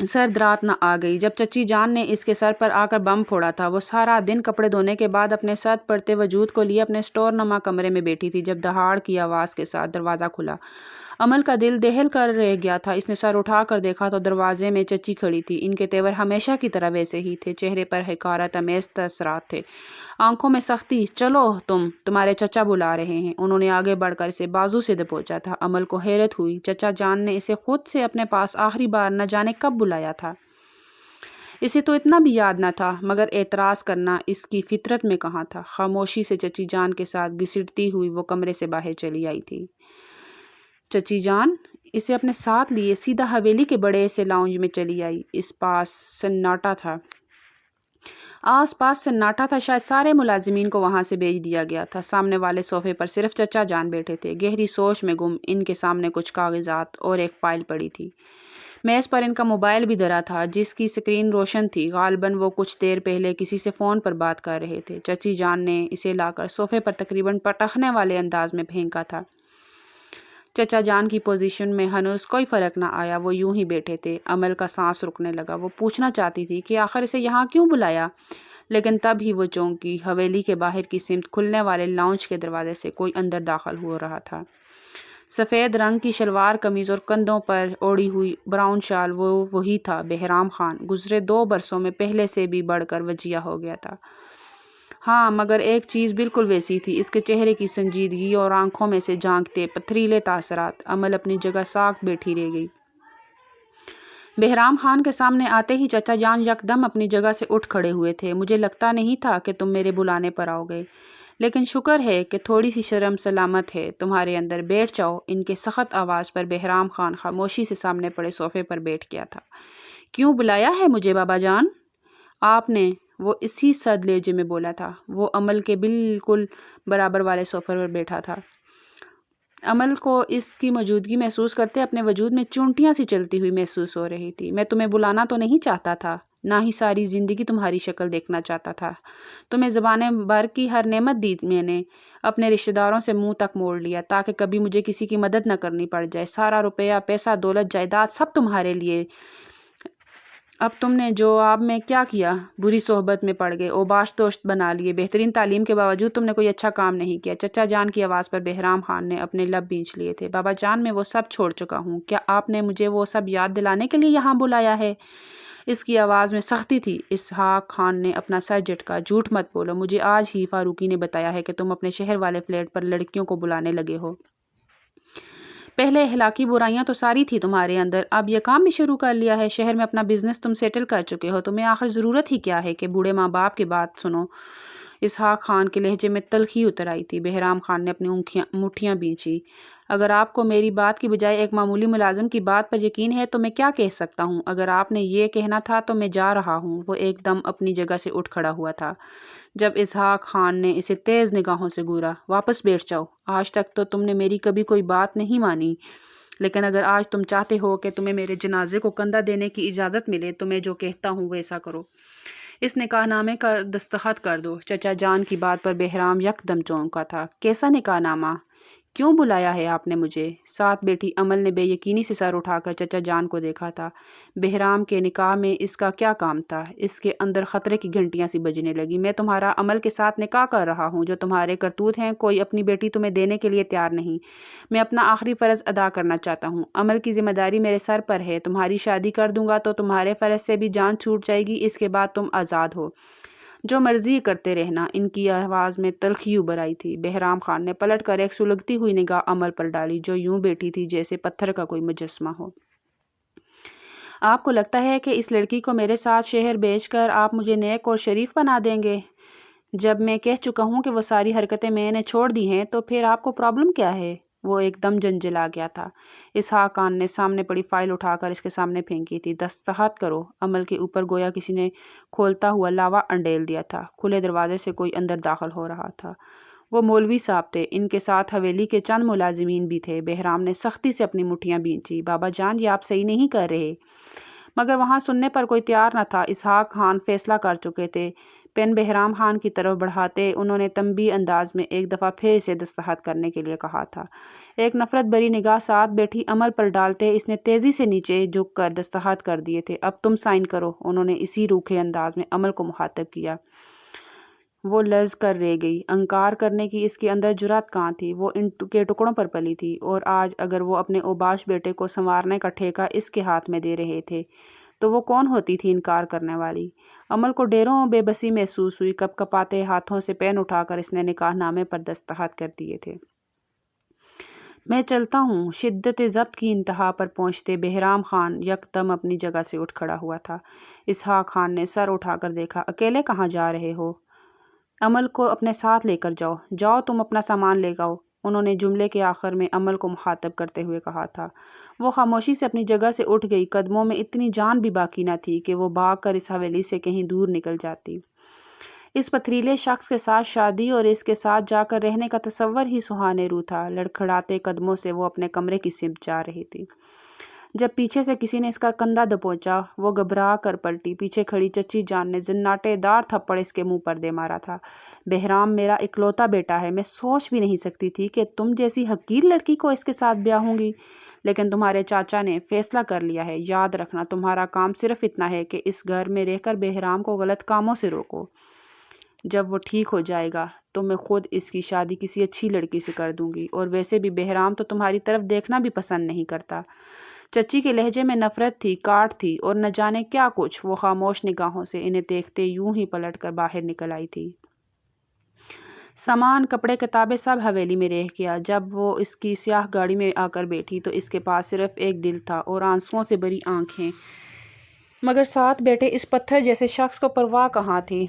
سرد رات نہ آ گئی جب چچی جان نے اس کے سر پر آ کر بم پھوڑا تھا۔ وہ سارا دن کپڑے دھونے کے بعد اپنے سرد پڑتے وجود کو لیے اپنے سٹور نما کمرے میں بیٹھی تھی جب دہاڑ کی آواز کے ساتھ دروازہ کھلا۔ عمل کا دل دہل کر رہ گیا تھا۔ اس نے سر اٹھا کر دیکھا تو دروازے میں چچی کھڑی تھی۔ ان کے تیور ہمیشہ کی طرح ویسے ہی تھے، چہرے پر حقارت آمیز تاثرات تھے، آنکھوں میں سختی۔ چلو تمہارے چچا بلا رہے ہیں۔ انہوں نے آگے بڑھ کر اسے بازو سے دبوچا تھا۔ عمل کو حیرت ہوئی، چچا جان نے اسے خود سے اپنے پاس آخری بار نہ جانے کب بلایا تھا۔ اسے تو اتنا بھی یاد نہ تھا، مگر اعتراض کرنا اس کی فطرت میں کہاں تھا۔ خاموشی سے چچی جان کے ساتھ گھسیٹتی ہوئی وہ کمرے سے باہر چلی آئی تھی۔ چچی جان اسے اپنے ساتھ لیے سیدھا حویلی کے بڑے سے لاؤنج میں چلی آئی۔ آس پاس سناٹا تھا، شاید سارے ملازمین کو وہاں سے بھیج دیا گیا تھا۔ سامنے والے صوفے پر صرف چچا جان بیٹھے تھے، گہری سوچ میں گم۔ ان کے سامنے کچھ کاغذات اور ایک فائل پڑی تھی۔ میز پر ان کا موبائل بھی دھرا تھا جس کی سکرین روشن تھی۔ غالباً وہ کچھ دیر پہلے کسی سے فون پر بات کر رہے تھے۔ چچی جان نے اسے لا کر صوفے پر تقریباً پٹخنے والے انداز میں پھینکا تھا۔ چچا جان کی پوزیشن میں ہنوز کوئی فرق نہ آیا، وہ یوں ہی بیٹھے تھے۔ عمل کا سانس رکنے لگا۔ وہ پوچھنا چاہتی تھی کہ آخر اسے یہاں کیوں بلایا، لیکن تب ہی وہ چونکی۔ حویلی کے باہر کی سمت کھلنے والے لاؤنج کے دروازے سے کوئی اندر داخل ہو رہا تھا۔ سفید رنگ کی شلوار قمیض اور کندھوں پر اوڑھی ہوئی براؤن شال، وہ وہی تھا بہرام خان۔ گزرے 2 برسوں میں پہلے سے بھی بڑھ کر وجیہ ہو گیا تھا۔ ہاں، مگر ایک چیز بالکل ویسی تھی، اس کے چہرے کی سنجیدگی اور آنکھوں میں سے جھانکتے پتھریلے تاثرات۔ عمل اپنی جگہ ساکھ بیٹھی رہ گئی۔ بہرام خان کے سامنے آتے ہی چچا جان یکدم اپنی جگہ سے اٹھ کھڑے ہوئے تھے۔ مجھے لگتا نہیں تھا کہ تم میرے بلانے پر آؤ گے، لیکن شکر ہے کہ تھوڑی سی شرم سلامت ہے تمہارے اندر۔ بیٹھ جاؤ۔ ان کے سخت آواز پر بہرام خان خاموشی سے سامنے پڑے صوفے پر بیٹھ گیا تھا۔ کیوں بلایا ہے مجھے بابا جان؟ آپ نے، وہ اسی سرد لہجے میں بولا تھا۔ وہ عمل کے بالکل برابر والے صوفے پر بیٹھا تھا۔ عمل کو اس کی موجودگی محسوس کرتے اپنے وجود میں چونٹیاں سی چلتی ہوئی محسوس ہو رہی تھی۔ میں تمہیں بلانا تو نہیں چاہتا تھا، نہ ہی ساری زندگی تمہاری شکل دیکھنا چاہتا تھا۔ تمہیں زبانیں بھر کی ہر نعمت دی، میں نے اپنے رشتہ داروں سے منہ تک موڑ لیا تاکہ کبھی مجھے کسی کی مدد نہ کرنی پڑ جائے۔ سارا روپیہ، پیسہ، دولت، جائیداد سب تمہارے لیے۔ اب تم نے جواب میں کیا کیا؟ بری صحبت میں پڑ گئے، اوباش دوست بنا لیے۔ بہترین تعلیم کے باوجود تم نے کوئی اچھا کام نہیں کیا۔ چچا جان کی آواز پر بہرام خان نے اپنے لب بھینچ لیے تھے۔ بابا جان میں وہ سب چھوڑ چکا ہوں۔ کیا آپ نے مجھے وہ سب یاد دلانے کے لیے یہاں بلایا ہے؟ اس کی آواز میں سختی تھی۔ اسحاق خان نے اپنا سر جھٹکا۔ جھوٹ مت بولو، مجھے آج ہی فاروقی نے بتایا ہے کہ تم اپنے شہر والے فلیٹ پر لڑکیوں کو بلانے لگے ہو۔ پہلے اخلاقی برائیاں تو ساری تھی تمہارے اندر، اب یہ کام بھی شروع کر لیا ہے۔ شہر میں اپنا بزنس تم سیٹل کر چکے ہو، تمہیں آخر ضرورت ہی کیا ہے کہ بوڑھے ماں باپ کی بات سنو؟ اسحاق خان کے لہجے میں تلخی اتر آئی تھی۔ بہرام خان نے اپنی مٹھیاں بھینچی۔ اگر آپ کو میری بات کی بجائے ایک معمولی ملازم کی بات پر یقین ہے تو میں کیا کہہ سکتا ہوں؟ اگر آپ نے یہ کہنا تھا تو میں جا رہا ہوں۔ وہ ایک دم اپنی جگہ سے اٹھ کھڑا ہوا تھا جب اسحاق خان نے اسے تیز نگاہوں سے گھورا۔ واپس بیٹھ جاؤ۔ آج تک تو تم نے میری کبھی کوئی بات نہیں مانی، لیکن اگر آج تم چاہتے ہو کہ تمہیں میرے جنازے کو کندھا دینے کی اجازت ملے تو میں جو کہتا ہوں ویسا کرو۔ اس نکاح نامے کا دستخط کر دو۔ چچا جان کی بات پر بہرام یکدم چونکا تھا۔ کیسا نکاح نامہ؟ کیوں بلایا ہے آپ نے مجھے؟ ساتھ بیٹھی عمل نے بے یقینی سے سر اٹھا کر چچا جان کو دیکھا تھا۔ بہرام کے نکاح میں اس کا کیا کام تھا؟ اس کے اندر خطرے کی گھنٹیاں سی بجنے لگی۔ میں تمہارا عمل کے ساتھ نکاح کر رہا ہوں، جو تمہارے کرتوت ہیں کوئی اپنی بیٹی تمہیں دینے کے لیے تیار نہیں۔ میں اپنا آخری فرض ادا کرنا چاہتا ہوں۔ عمل کی ذمہ داری میرے سر پر ہے۔ تمہاری شادی کر دوں گا تو تمہارے فرض سے بھی جان چھوٹ جائے گی، اس کے بعد تم آزاد ہو، جو مرضی کرتے رہنا۔ ان کی آواز میں تلخی ابھر آئی تھی۔ بہرام خان نے پلٹ کر ایک سلگتی ہوئی نگاہ عمل پر ڈالی جو یوں بیٹھی تھی جیسے پتھر کا کوئی مجسمہ ہو۔ آپ کو لگتا ہے کہ اس لڑکی کو میرے ساتھ شہر بھیج کر آپ مجھے نیک اور شریف بنا دیں گے؟ جب میں کہہ چکا ہوں کہ وہ ساری حرکتیں میں نے چھوڑ دی ہیں تو پھر آپ کو پرابلم کیا ہے؟ وہ ایک دم جنجلا گیا تھا۔ اسحاق خان نے سامنے پڑی فائل اٹھا کر اس کے سامنے پھینکی تھی۔ دستخط کرو۔ عمل کے اوپر گویا کسی نے کھولتا ہوا لاوا انڈیل دیا تھا۔ کھلے دروازے سے کوئی اندر داخل ہو رہا تھا۔ وہ مولوی صاحب تھے۔ ان کے ساتھ حویلی کے چند ملازمین بھی تھے۔ بہرام نے سختی سے اپنی مٹھیاں بھینچی۔ بابا جان، یہ آپ صحیح نہیں کر رہے۔ مگر وہاں سننے پر کوئی تیار نہ تھا۔ اسحاق خان فیصلہ کر چکے تھے۔ پین بہرام خان کی طرف بڑھاتے انہوں نے تنبیہ انداز میں ایک دفعہ پھر اسے دستخط کرنے کے لیے کہا تھا۔ ایک نفرت بھری نگاہ ساتھ بیٹھی عمل پر ڈالتے اس نے تیزی سے نیچے جھک کر دستخط کر دیے تھے۔ اب تم سائن کرو، انہوں نے اسی روکھے انداز میں عمل کو مخاطب کیا۔ وہ لرز کر رہ گئی۔ انکار کرنے کی اس کے اندر جرأت کہاں تھی؟ وہ ان کے ٹکڑوں پر پلی تھی، اور آج اگر وہ اپنے اوباش بیٹے کو سنوارنے کا ٹھیکہ اس کے ہاتھ میں دے رہے تھے تو وہ کون ہوتی تھی انکار کرنے والی؟ عمل کو ڈیروں بے بسی محسوس ہوئی۔ کپ کپاتے ہاتھوں سے پین اٹھا کر اس نے نکاح نامے پر دستخط کر دیے تھے۔ میں چلتا ہوں۔ شدت ضبط کی انتہا پر پہنچتے بہرام خان یکدم اپنی جگہ سے اٹھ کھڑا ہوا تھا۔ اسحاق خان نے سر اٹھا کر دیکھا۔ اکیلے کہاں جا رہے ہو؟ عمل کو اپنے ساتھ لے کر جاؤ۔ جاؤ، تم اپنا سامان لے آؤ، انہوں نے جملے کے آخر میں عمل کو مخاطب کرتے ہوئے کہا تھا۔ وہ خاموشی سے اپنی جگہ سے اٹھ گئی۔ قدموں میں اتنی جان بھی باقی نہ تھی کہ وہ بھاگ کر اس حویلی سے کہیں دور نکل جاتی۔ اس پتھریلے شخص کے ساتھ شادی اور اس کے ساتھ جا کر رہنے کا تصور ہی سہانے رو تھا۔ لڑکھڑاتے قدموں سے وہ اپنے کمرے کی سمت جا رہی تھی، جب پیچھے سے کسی نے اس کا کندھا دبوچا۔ وہ گھبرا کر پلٹی۔ پیچھے کھڑی چچی جان نے زناٹے دار تھپڑ اس کے منہ پر دے مارا تھا۔ بہرام میرا اکلوتا بیٹا ہے، میں سوچ بھی نہیں سکتی تھی کہ تم جیسی حقیر لڑکی کو اس کے ساتھ بیاہوں گی، لیکن تمہارے چاچا نے فیصلہ کر لیا ہے۔ یاد رکھنا، تمہارا کام صرف اتنا ہے کہ اس گھر میں رہ کر بہرام کو غلط کاموں سے روکو۔ جب وہ ٹھیک ہو جائے گا تو میں خود اس کی شادی کسی اچھی لڑکی سے کر دوں گی، اور ویسے بھی بہرام تو تمہاری طرف دیکھنا بھی پسند نہیں کرتا۔ چچی کے لہجے میں نفرت تھی، کاٹ تھی، اور نہ جانے کیا کچھ۔ وہ خاموش نگاہوں سے انہیں دیکھتے یوں ہی پلٹ کر باہر نکل آئی تھی۔ سامان، کپڑے، کتابیں سب حویلی میں رہ گیا۔ جب وہ اس کی سیاہ گاڑی میں آ کر بیٹھی تو اس کے پاس صرف ایک دل تھا اور آنسوؤں سے بھری آنکھیں، مگر ساتھ بیٹھے اس پتھر جیسے شخص کو پرواہ کہاں تھی؟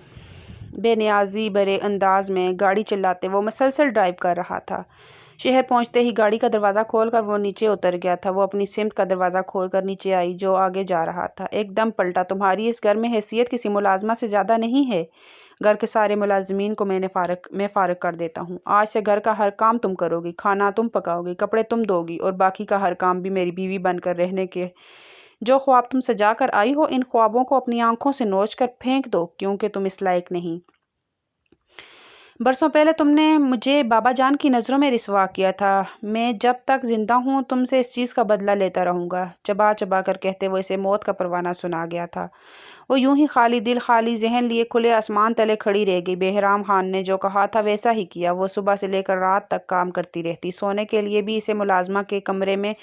بے نیازی بھرے انداز میں گاڑی چلاتے وہ مسلسل ڈرائیو کر رہا تھا۔ شہر پہنچتے ہی گاڑی کا دروازہ کھول کر وہ نیچے اتر گیا تھا۔ وہ اپنی سمت کا دروازہ کھول کر نیچے آئی جو آگے جا رہا تھا۔ ایک دم پلٹا۔ تمہاری اس گھر میں حیثیت کسی ملازمہ سے زیادہ نہیں ہے۔ گھر کے سارے ملازمین کو میں فارغ کر دیتا ہوں۔ آج سے گھر کا ہر کام تم کرو گی، کھانا تم پکاؤ گی، کپڑے تم دھو گی، اور باقی کا ہر کام بھی میری بیوی بن کر رہنے کے جو خواب تم سجا کر آئی ہو، ان خوابوں کو اپنی آنکھوں سے نوچ کر پھینک دو، کیونکہ تم اس لائق نہیں۔ برسوں پہلے تم نے مجھے بابا جان کی نظروں میں رسوا کیا تھا۔ میں جب تک زندہ ہوں تم سے اس چیز کا بدلہ لیتا رہوں گا۔ چبا چبا کر کہتے وہ اسے موت کا پروانہ سنا گیا تھا۔ وہ یوں ہی خالی دل خالی ذہن لیے کھلے آسمان تلے کھڑی رہ گئی۔ بہرام خان نے جو کہا تھا ویسا ہی کیا۔ وہ صبح سے لے کر رات تک کام کرتی رہتی۔ سونے کے لیے بھی اسے ملازمہ کے کمرے میں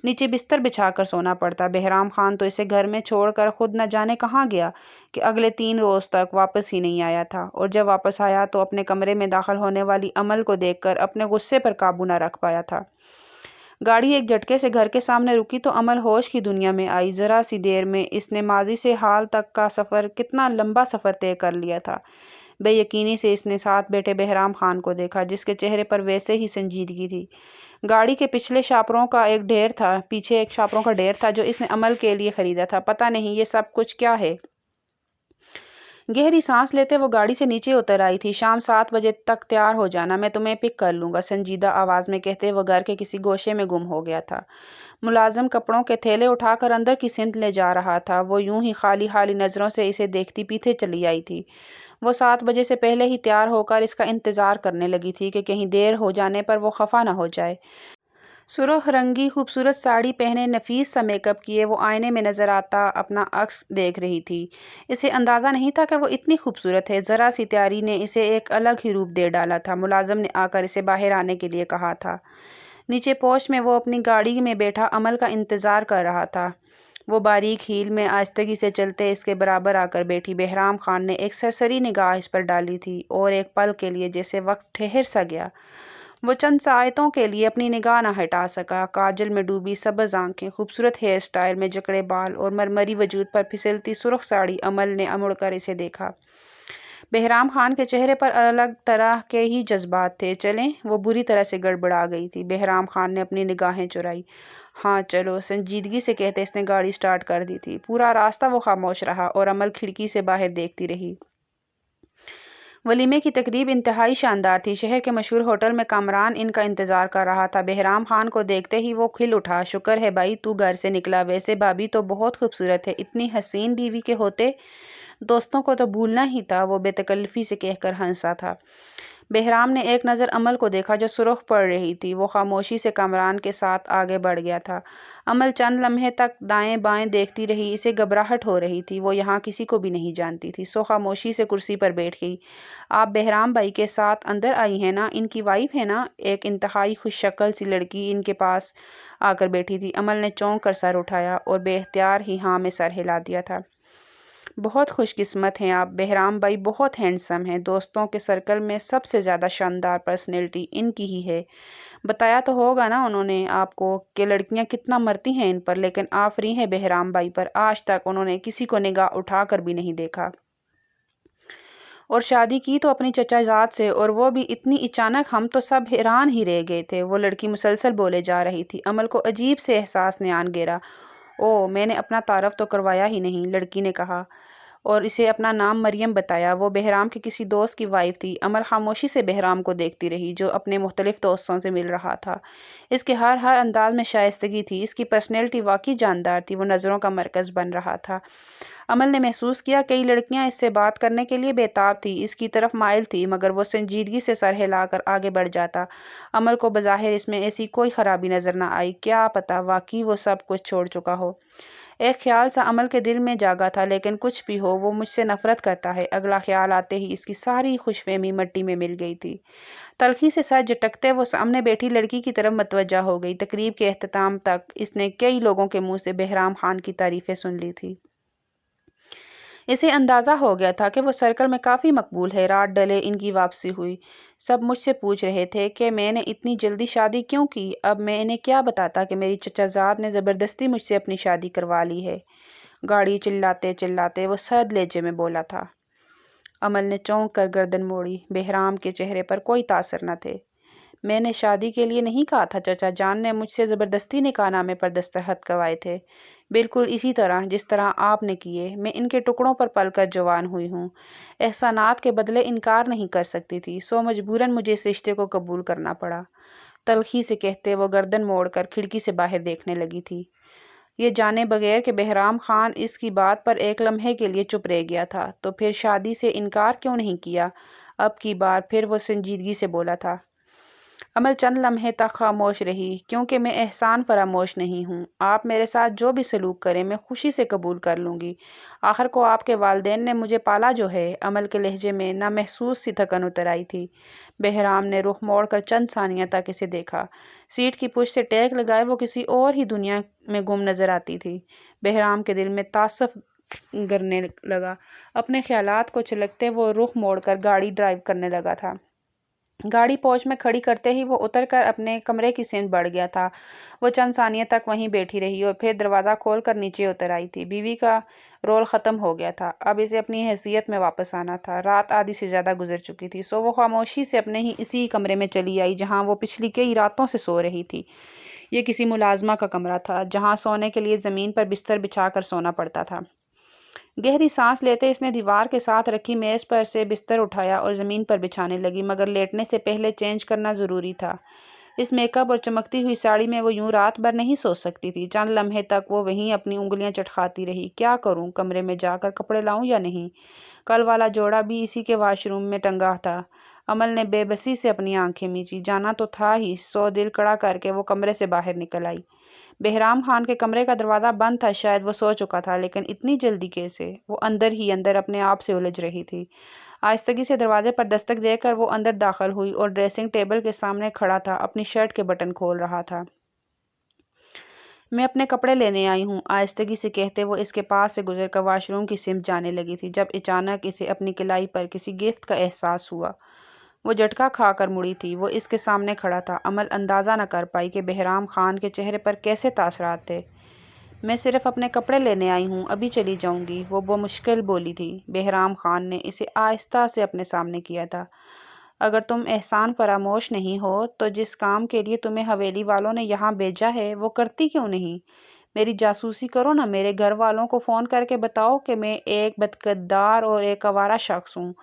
نیچے بستر بچھا کر سونا پڑتا۔ بہرام خان تو اسے گھر میں چھوڑ کر خود نہ جانے کہاں گیا کہ اگلے 3 روز تک واپس ہی نہیں آیا تھا، اور جب واپس آیا تو اپنے کمرے میں داخل ہونے والی عمل کو دیکھ کر اپنے غصے پر قابو نہ رکھ پایا تھا۔ گاڑی ایک جھٹکے سے گھر کے سامنے رکی تو عمل ہوش کی دنیا میں آئی۔ ذرا سی دیر میں اس نے ماضی سے حال تک کا سفر، کتنا لمبا سفر طے کر لیا تھا۔ بے یقینی سے اس نے ساتھ بیٹھے بہرام خان کو دیکھا، جس کے چہرے پر ویسے ہی سنجیدگی تھی۔ گاڑی کے پیچھے شاپروں کا ایک ڈھیر تھا جو اس نے عمل کے لیے خریدا تھا۔ پتہ نہیں یہ سب کچھ کیا ہے؟ گہری سانس لیتے وہ گاڑی سے نیچے اتر آئی تھی۔ شام 7 بجے تک تیار ہو جانا، میں تمہیں پک کر لوں گا، سنجیدہ آواز میں کہتے وہ گھر کے کسی گوشے میں گم ہو گیا تھا۔ ملازم کپڑوں کے تھیلے اٹھا کر اندر کی سمت لے جا رہا تھا۔ وہ یوں ہی خالی خالی نظروں سے اسے دیکھتی پیچھے چلی آئی تھی۔ وہ 7 بجے سے پہلے ہی تیار ہو کر اس کا انتظار کرنے لگی تھی کہ کہیں دیر ہو جانے پر وہ خفا نہ ہو جائے۔ سرخ رنگی خوبصورت ساڑی پہنے، نفیس سا میک اپ کیے وہ آئینے میں نظر آتا اپنا عکس دیکھ رہی تھی۔ اسے اندازہ نہیں تھا کہ وہ اتنی خوبصورت ہے۔ ذرا سی تیاری نے اسے ایک الگ ہی روپ دے ڈالا تھا۔ ملازم نے آ کر اسے باہر آنے کے لیے کہا تھا۔ نیچے پوش میں وہ اپنی گاڑی میں بیٹھا عمل کا انتظار کر رہا تھا۔ وہ باریک ہیل میں آہستگی سے چلتے اس کے برابر آ کر بیٹھی۔ بہرام خان نے ایک سرسری نگاہ اس پر ڈالی تھی، اور ایک پل کے لیے جیسے وقت ٹھہر سا گیا۔ وہ چند ساعتوں کے لیے اپنی نگاہ نہ ہٹا سکا۔ کاجل میں ڈوبی سبز آنکھیں، خوبصورت ہیئر سٹائل میں جکڑے بال، اور مرمری وجود پر پھسلتی سرخ ساڑی۔ عمل نے مڑ کر اسے دیکھا۔ بہرام خان کے چہرے پر الگ طرح کے ہی جذبات تھے۔ چلیں؟ وہ بری طرح سے گڑبڑا گئی تھی۔ بہرام خان نے اپنی نگاہیں چرائی۔ ہاں چلو، سنجیدگی سے کہتے اس نے گاڑی سٹارٹ کر دی تھی۔ پورا راستہ وہ خاموش رہا، اور عمل کھڑکی سے باہر دیکھتی رہی۔ ولیمے کی تقریب انتہائی شاندار تھی۔ شہر کے مشہور ہوٹل میں کامران ان کا انتظار کر رہا تھا۔ بہرام خان کو دیکھتے ہی وہ کھل اٹھا۔ شکر ہے بھائی تو گھر سے نکلا، ویسے بھابھی تو بہت خوبصورت ہے، اتنی حسین بیوی کے ہوتے دوستوں کو تو بھولنا ہی تھا، وہ بے تکلفی سے کہہ کر ہنسا تھا۔ بہرام نے ایک نظر عمل کو دیکھا جو سرخ پڑ رہی تھی۔ وہ خاموشی سے کامران کے ساتھ آگے بڑھ گیا تھا۔ عمل چند لمحے تک دائیں بائیں دیکھتی رہی، اسے گھبراہٹ ہو رہی تھی، وہ یہاں کسی کو بھی نہیں جانتی تھی، سو خاموشی سے کرسی پر بیٹھ گئی۔ آپ بہرام بھائی کے ساتھ اندر آئی ہیں نا؟ ان کی وائف ہے نا؟ ایک انتہائی خوش شکل سی لڑکی ان کے پاس آ کر بیٹھی تھی۔ عمل نے چونک کر سر اٹھایا اور بے اختیار ہی ہاں میں سر ہلا دیا تھا۔ بہت خوش قسمت ہیں آپ، بہرام بھائی بہت ہینڈسم ہیں، دوستوں کے سرکل میں سب سے زیادہ شاندار پرسنالٹی ان کی ہی ہے۔ بتایا تو ہوگا نا انہوں نے آپ کو کہ لڑکیاں کتنا مرتی ہیں ان پر، لیکن آفری ہیں بہرام بھائی پر، آج تک انہوں نے کسی کو نگاہ اٹھا کر بھی نہیں دیکھا۔ اور شادی کی تو اپنی چچا زاد سے، اور وہ بھی اتنی اچانک، ہم تو سب حیران ہی رہ گئے تھے، وہ لڑکی مسلسل بولے جا رہی تھی۔ عمل کو عجیب سے احساس نے آن گھیرا۔ او، میں نے اپنا تعارف تو کروایا ہی نہیں، لڑکی نے کہا، اور اسے اپنا نام مریم بتایا۔ وہ بہرام کے کسی دوست کی وائف تھی۔ عمل خاموشی سے بہرام کو دیکھتی رہی جو اپنے مختلف دوستوں سے مل رہا تھا۔ اس کے ہر انداز میں شائستگی تھی، اس کی پرسنالٹی واقعی جاندار تھی، وہ نظروں کا مرکز بن رہا تھا۔ عمل نے محسوس کیا کئی لڑکیاں اس سے بات کرنے کے لیے بےتاب تھی، اس کی طرف مائل تھی، مگر وہ سنجیدگی سے سر ہلا کر آگے بڑھ جاتا۔ عمل کو بظاہر اس میں ایسی کوئی خرابی نظر نہ آئی، کیا پتہ واقعی وہ سب کچھ چھوڑ چکا ہو۔ ایک خیال سا عمل کے دل میں جاگا تھا، لیکن کچھ بھی ہو وہ مجھ سے نفرت کرتا ہے۔ اگلا خیال آتے ہی اس کی ساری خوش فہمی مٹی میں مل گئی تھی۔ تلخی سے سر جھٹکتے وہ سامنے بیٹھی لڑکی کی طرف متوجہ ہو گئی۔ تقریب کے اختتام تک اس نے کئی لوگوں کے منہ سے بہرام خان کی تعریفیں سن لی تھی۔ اسے اندازہ ہو گیا تھا کہ وہ سرکل میں کافی مقبول ہے۔ رات ڈلے ان کی واپسی ہوئی۔ سب مجھ سے پوچھ رہے تھے کہ میں نے اتنی جلدی شادی کیوں کی۔ اب میں انہیں کیا بتاتا کہ میری چچا زاد نے زبردستی مجھ سے اپنی شادی کروا لی ہے۔ گاڑی چلاتے چلاتے وہ سرد لہجے میں بولا تھا۔ عمل نے چونک کر گردن موڑی۔ بہرام کے چہرے پر کوئی تاثر نہ تھے۔ میں نے شادی کے لیے نہیں کہا تھا، چچا جان نے مجھ سے زبردستی نکاح نامے پر دستخط کروائے تھے، بالکل اسی طرح جس طرح آپ نے کیے۔ میں ان کے ٹکڑوں پر پل کر جوان ہوئی ہوں، احسانات کے بدلے انکار نہیں کر سکتی تھی، سو مجبوراً مجھے اس رشتے کو قبول کرنا پڑا۔ تلخی سے کہتے وہ گردن موڑ کر کھڑکی سے باہر دیکھنے لگی تھی، یہ جانے بغیر کہ بہرام خان اس کی بات پر ایک لمحے کے لیے چپ رہ گیا تھا۔ تو پھر شادی سے انکار کیوں نہیں کیا؟ اب کی بار پھر وہ سنجیدگی سے بولا تھا۔ عمل چند لمحے تک خاموش رہی۔ کیونکہ میں احسان فراموش نہیں ہوں، آپ میرے ساتھ جو بھی سلوک کریں میں خوشی سے قبول کر لوں گی، آخر کو آپ کے والدین نے مجھے پالا جو ہے۔ عمل کے لہجے میں نہ محسوس سی تھکن اتر آئی تھی۔ بہرام نے رخ موڑ کر چند ثانیہ تک اسے دیکھا، سیٹ کی پشت سے ٹیک لگائے وہ کسی اور ہی دنیا میں گم نظر آتی تھی۔ بہرام کے دل میں تعصب گرنے لگا، اپنے خیالات کو چھلکتے وہ رخ موڑ کر گاڑی ڈرائیو کرنے لگا تھا۔ گاڑی پوچھ میں کھڑی کرتے ہی وہ اتر کر اپنے کمرے کی سمت بڑھ گیا تھا۔ وہ چند ثانیہ تک وہیں بیٹھی رہی اور پھر دروازہ کھول کر نیچے اتر آئی تھی۔ بیوی کا رول ختم ہو گیا تھا، اب اسے اپنی حیثیت میں واپس آنا تھا۔ رات آدھی سے زیادہ گزر چکی تھی، سو وہ خاموشی سے اپنے ہی اسی کمرے میں چلی آئی جہاں وہ پچھلی کئی راتوں سے سو رہی تھی۔ یہ کسی ملازمہ کا کمرہ تھا جہاں سونے کے لیے زمین پر بستر بچھا کر سونا پڑتا تھا۔ گہری سانس لیتے اس نے دیوار کے ساتھ رکھی میز پر سے بستر اٹھایا اور زمین پر بچھانے لگی، مگر لیٹنے سے پہلے چینج کرنا ضروری تھا۔ اس میک اپ اور چمکتی ہوئی ساڑی میں وہ یوں رات بھر نہیں سو سکتی تھی۔ چند لمحے تک وہ وہیں اپنی انگلیاں چٹکھاتی رہی۔ کیا کروں، کمرے میں جا کر کپڑے لاؤں یا نہیں؟ کل والا جوڑا بھی اسی کے واش روم میں ٹنگا تھا۔ عمل نے بے بسی سے اپنی آنکھیں میچی، جانا تو تھا ہی، سو دل کڑا کر کے وہ کمرے سے باہر نکل آئی۔ بہرام خان کے کمرے کا دروازہ بند تھا، شاید وہ سو چکا تھا، لیکن اتنی جلدی کیسے؟ وہ اندر ہی اندر اپنے آپ سے الجھ رہی تھی۔ آہستگی سے دروازے پر دستک دے کر وہ اندر داخل ہوئی اور ڈریسنگ ٹیبل کے سامنے کھڑا تھا، اپنی شرٹ کے بٹن کھول رہا تھا۔ میں اپنے کپڑے لینے آئی ہوں، آہستگی سے کہتے وہ اس کے پاس سے گزر کر واش روم کی سمت جانے لگی تھی، جب اچانک اسے اپنی کلائی پر کسی گفٹ کا احساس ہوا۔ وہ جھٹکا کھا کر مڑی تھی، وہ اس کے سامنے کھڑا تھا۔ عمل اندازہ نہ کر پائی کہ بہرام خان کے چہرے پر کیسے تاثرات تھے۔ میں صرف اپنے کپڑے لینے آئی ہوں، ابھی چلی جاؤں گی، وہ بمشکل بولی تھی۔ بہرام خان نے اسے آہستہ سے اپنے سامنے کیا تھا۔ اگر تم احسان فراموش نہیں ہو تو جس کام کے لیے تمہیں حویلی والوں نے یہاں بھیجا ہے وہ کرتی کیوں نہیں؟ میری جاسوسی کرو نا، میرے گھر والوں کو فون کر کے بتاؤ کہ میں ایک بدکردار اور ایک آوارہ شخص ہوں۔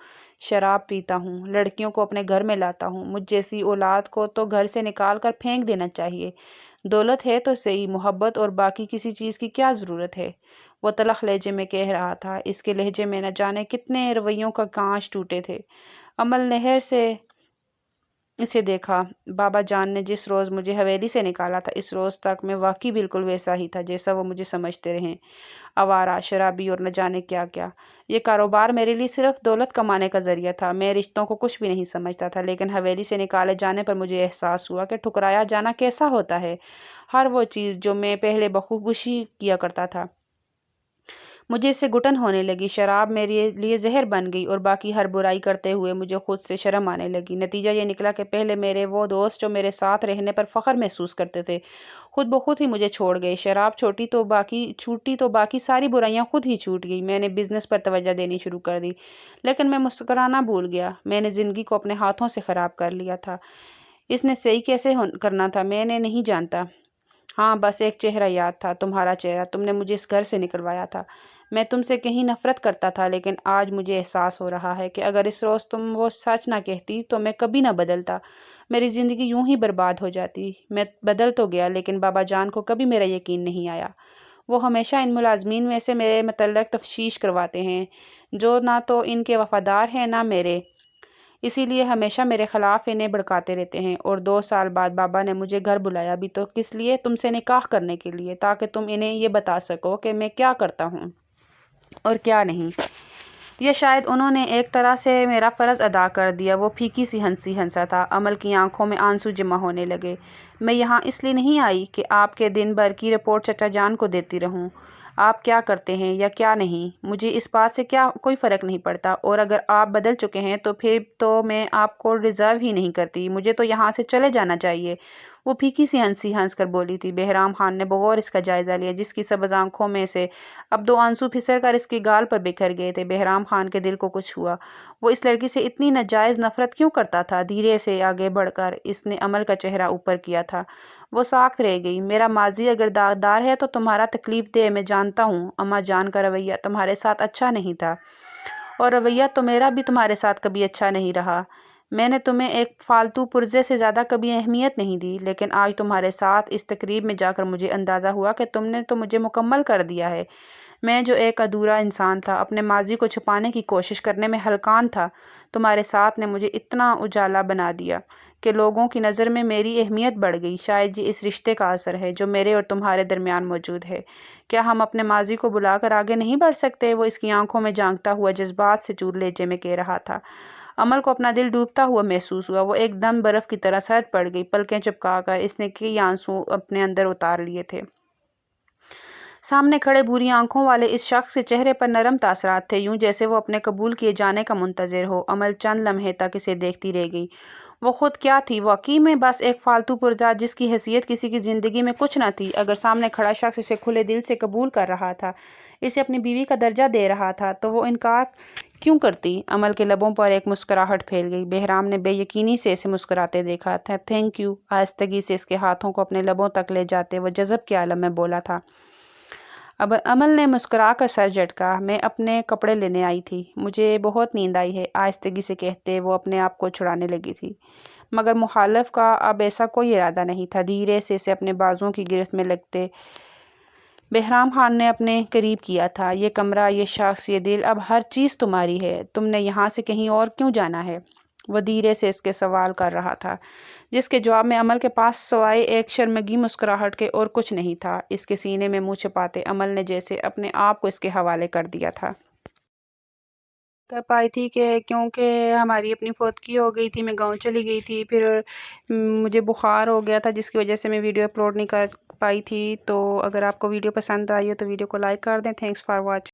شراب پیتا ہوں، لڑکیوں کو اپنے گھر میں لاتا ہوں۔ مجھ جیسی اولاد کو تو گھر سے نکال کر پھینک دینا چاہیے۔ دولت ہے تو صحیح، محبت اور باقی کسی چیز کی کیا ضرورت ہے؟ وہ تلخ لہجے میں کہہ رہا تھا۔ اس کے لہجے میں نہ جانے کتنے رویوں کا کانچ ٹوٹے تھے۔ عمل نہر سے اسے دیکھا۔ بابا جان نے جس روز مجھے حویلی سے نکالا تھا، اس روز تک میں واقعی بالکل ویسا ہی تھا جیسا وہ مجھے سمجھتے رہے، آوارہ، شرابی اور نہ جانے کیا کیا۔ یہ کاروبار میرے لیے صرف دولت کمانے کا ذریعہ تھا۔ میں رشتوں کو کچھ بھی نہیں سمجھتا تھا، لیکن حویلی سے نکالے جانے پر مجھے احساس ہوا کہ ٹھکرایا جانا کیسا ہوتا ہے۔ ہر وہ چیز جو میں پہلے بخوبی کیا کرتا تھا، مجھے اس سے گھٹن ہونے لگی۔ شراب میرے لیے زہر بن گئی اور باقی ہر برائی کرتے ہوئے مجھے خود سے شرم آنے لگی۔ نتیجہ یہ نکلا کہ پہلے میرے وہ دوست جو میرے ساتھ رہنے پر فخر محسوس کرتے تھے، خود بخود ہی مجھے چھوڑ گئے۔ شراب چھوٹی تو باقی ساری برائیاں خود ہی چھوٹ گئی۔ میں نے بزنس پر توجہ دینی شروع کر دی، لیکن میں مسکرانا بھول گیا۔ میں نے زندگی کو اپنے ہاتھوں سے خراب کر لیا تھا۔ اس نے صحیح کیسے کرنا تھا میں نے نہیں جانتا۔ ہاں، بس ایک چہرہ یاد تھا، تمہارا چہرہ۔ تم نے مجھے اس گھر سے نکلوایا تھا۔ میں تم سے کہیں نفرت کرتا تھا، لیکن آج مجھے احساس ہو رہا ہے کہ اگر اس روز تم وہ سچ نہ کہتی تو میں کبھی نہ بدلتا، میری زندگی یوں ہی برباد ہو جاتی۔ میں بدل تو گیا، لیکن بابا جان کو کبھی میرا یقین نہیں آیا۔ وہ ہمیشہ ان ملازمین میں سے میرے متعلق تفتیش کرواتے ہیں جو نہ تو ان کے وفادار ہیں نہ میرے، اسی لیے ہمیشہ میرے خلاف انہیں بھڑکاتے رہتے ہیں۔ اور 2 سال بعد بابا نے مجھے گھر بلایا بھی تو کس لیے؟ تم سے نکاح کرنے کے لیے، تاکہ تم انہیں یہ بتا سکو کہ میں کیا کرتا ہوں اور کیا نہیں۔ یا شاید انہوں نے ایک طرح سے میرا فرض ادا کر دیا۔ وہ پھیکی سی ہنسا تھا۔ عمل کی آنکھوں میں آنسو جمع ہونے لگے۔ میں یہاں اس لیے نہیں آئی کہ آپ کے دن بھر کی رپورٹ چچا جان کو دیتی رہوں، آپ کیا کرتے ہیں یا کیا نہیں، مجھے اس بات سے کوئی فرق نہیں پڑتا، اور اگر آپ بدل چکے ہیں تو پھر تو میں آپ کو ڈیزرو ہی نہیں کرتی، مجھے تو یہاں سے چلے جانا چاہیے۔ وہ پھیکی سی ہنس کر بولی تھی۔ بہرام خان نے بغور اس کا جائزہ لیا، جس کی سبز آنکھوں میں سے اب 2 آنسو پھسل کر اس کی گال پر بکھر گئے تھے۔ بہرام خان کے دل کو کچھ ہوا۔ وہ اس لڑکی سے اتنی ناجائز نفرت کیوں کرتا تھا؟ دھیرے سے آگے بڑھ کر اس نے عمل کا چہرہ اوپر کیا تھا۔ وہ ساکت رہ گئی۔ میرا ماضی اگر داغدار ہے تو تمہارا تکلیف دہ، میں جانتا ہوں۔ اماں جان کا رویہ تمہارے ساتھ اچھا نہیں تھا، اور رویہ تو میرا بھی تمہارے ساتھ کبھی اچھا نہیں رہا۔ میں نے تمہیں ایک فالتو پرزے سے زیادہ کبھی اہمیت نہیں دی، لیکن آج تمہارے ساتھ اس تقریب میں جا کر مجھے اندازہ ہوا کہ تم نے تو مجھے مکمل کر دیا ہے۔ میں جو ایک ادھورا انسان تھا، اپنے ماضی کو چھپانے کی کوشش کرنے میں ہلکان تھا، تمہارے ساتھ نے مجھے اتنا اجالا بنا دیا کہ لوگوں کی نظر میں میری اہمیت بڑھ گئی۔ شاید یہ اس رشتے کا اثر ہے جو میرے اور تمہارے درمیان موجود ہے۔ کیا ہم اپنے ماضی کو بلا کر آگے نہیں بڑھ سکتے؟ وہ اس کی آنکھوں میں جھانکتا ہوا جذبات سے چور لہجے میں کہہ رہا تھا۔ عمل کو اپنا دل ڈوبتا ہوا محسوس ہوا۔ وہ ایک دم برف کی طرح سرد پڑ گئی۔ پلکیں چپکا کر اس نے کئی آنسو اپنے اندر اتار لیے تھے۔ سامنے کھڑے بھوری آنکھوں والے اس شخص کے چہرے پر نرم تاثرات تھے، یوں جیسے وہ اپنے قبول کیے جانے کا منتظر ہو۔ عمل چند لمحے تک اسے دیکھتی رہ گئی۔ وہ خود کیا تھی؟ واقعی میں بس ایک فالتو پرزہ، جس کی حیثیت کسی کی زندگی میں کچھ نہ تھی۔ اگر سامنے کھڑا شخص اسے کھلے دل سے قبول کر رہا تھا، اسے اپنی بیوی کا درجہ دے رہا تھا، تو وہ انکار کیوں کرتی؟ عمل کے لبوں پر ایک مسکراہٹ پھیل گئی۔ بہرام نے بے یقینی سے اسے مسکراتے دیکھا تھا۔ تھینک یو، آہستگی سے اس کے ہاتھوں کو اپنے لبوں تک لے جاتے وہ جذب کے عالم میں بولا تھا۔ اب عمل نے مسکرا کر سر جھٹکا۔ میں اپنے کپڑے لینے آئی تھی، مجھے بہت نیند آئی ہے، آہستگی سے کہتے وہ اپنے آپ کو چھڑانے لگی تھی، مگر مخالف کا اب ایسا کوئی ارادہ نہیں تھا۔ دھیرے سے اسے اپنے بازوؤں کی گرفت میں لگتے بہرام خان نے اپنے قریب کیا تھا۔ یہ کمرہ، یہ شخص، یہ دل، اب ہر چیز تمہاری ہے۔ تم نے یہاں سے کہیں اور کیوں جانا ہے؟ وہ دھیرے سے اس کے سوال کر رہا تھا، جس کے جواب میں عمل کے پاس سوائے ایک شرمگی مسکراہٹ کے اور کچھ نہیں تھا۔ اس کے سینے میں منہ چھپاتے عمل نے جیسے اپنے آپ کو اس کے حوالے کر دیا تھا۔ کر پائی تھی کہ کیونکہ ہماری اپنی فوتگی ہو گئی تھی، میں گاؤں چلی گئی تھی، پھر مجھے بخار ہو گیا تھا، جس کی وجہ سے میں ویڈیو اپلوڈ نہیں کر پائی تھی۔ تو اگر آپ کو ویڈیو پسند آئی ہو تو ویڈیو کو لائک کر دیں۔ Thanks for watching.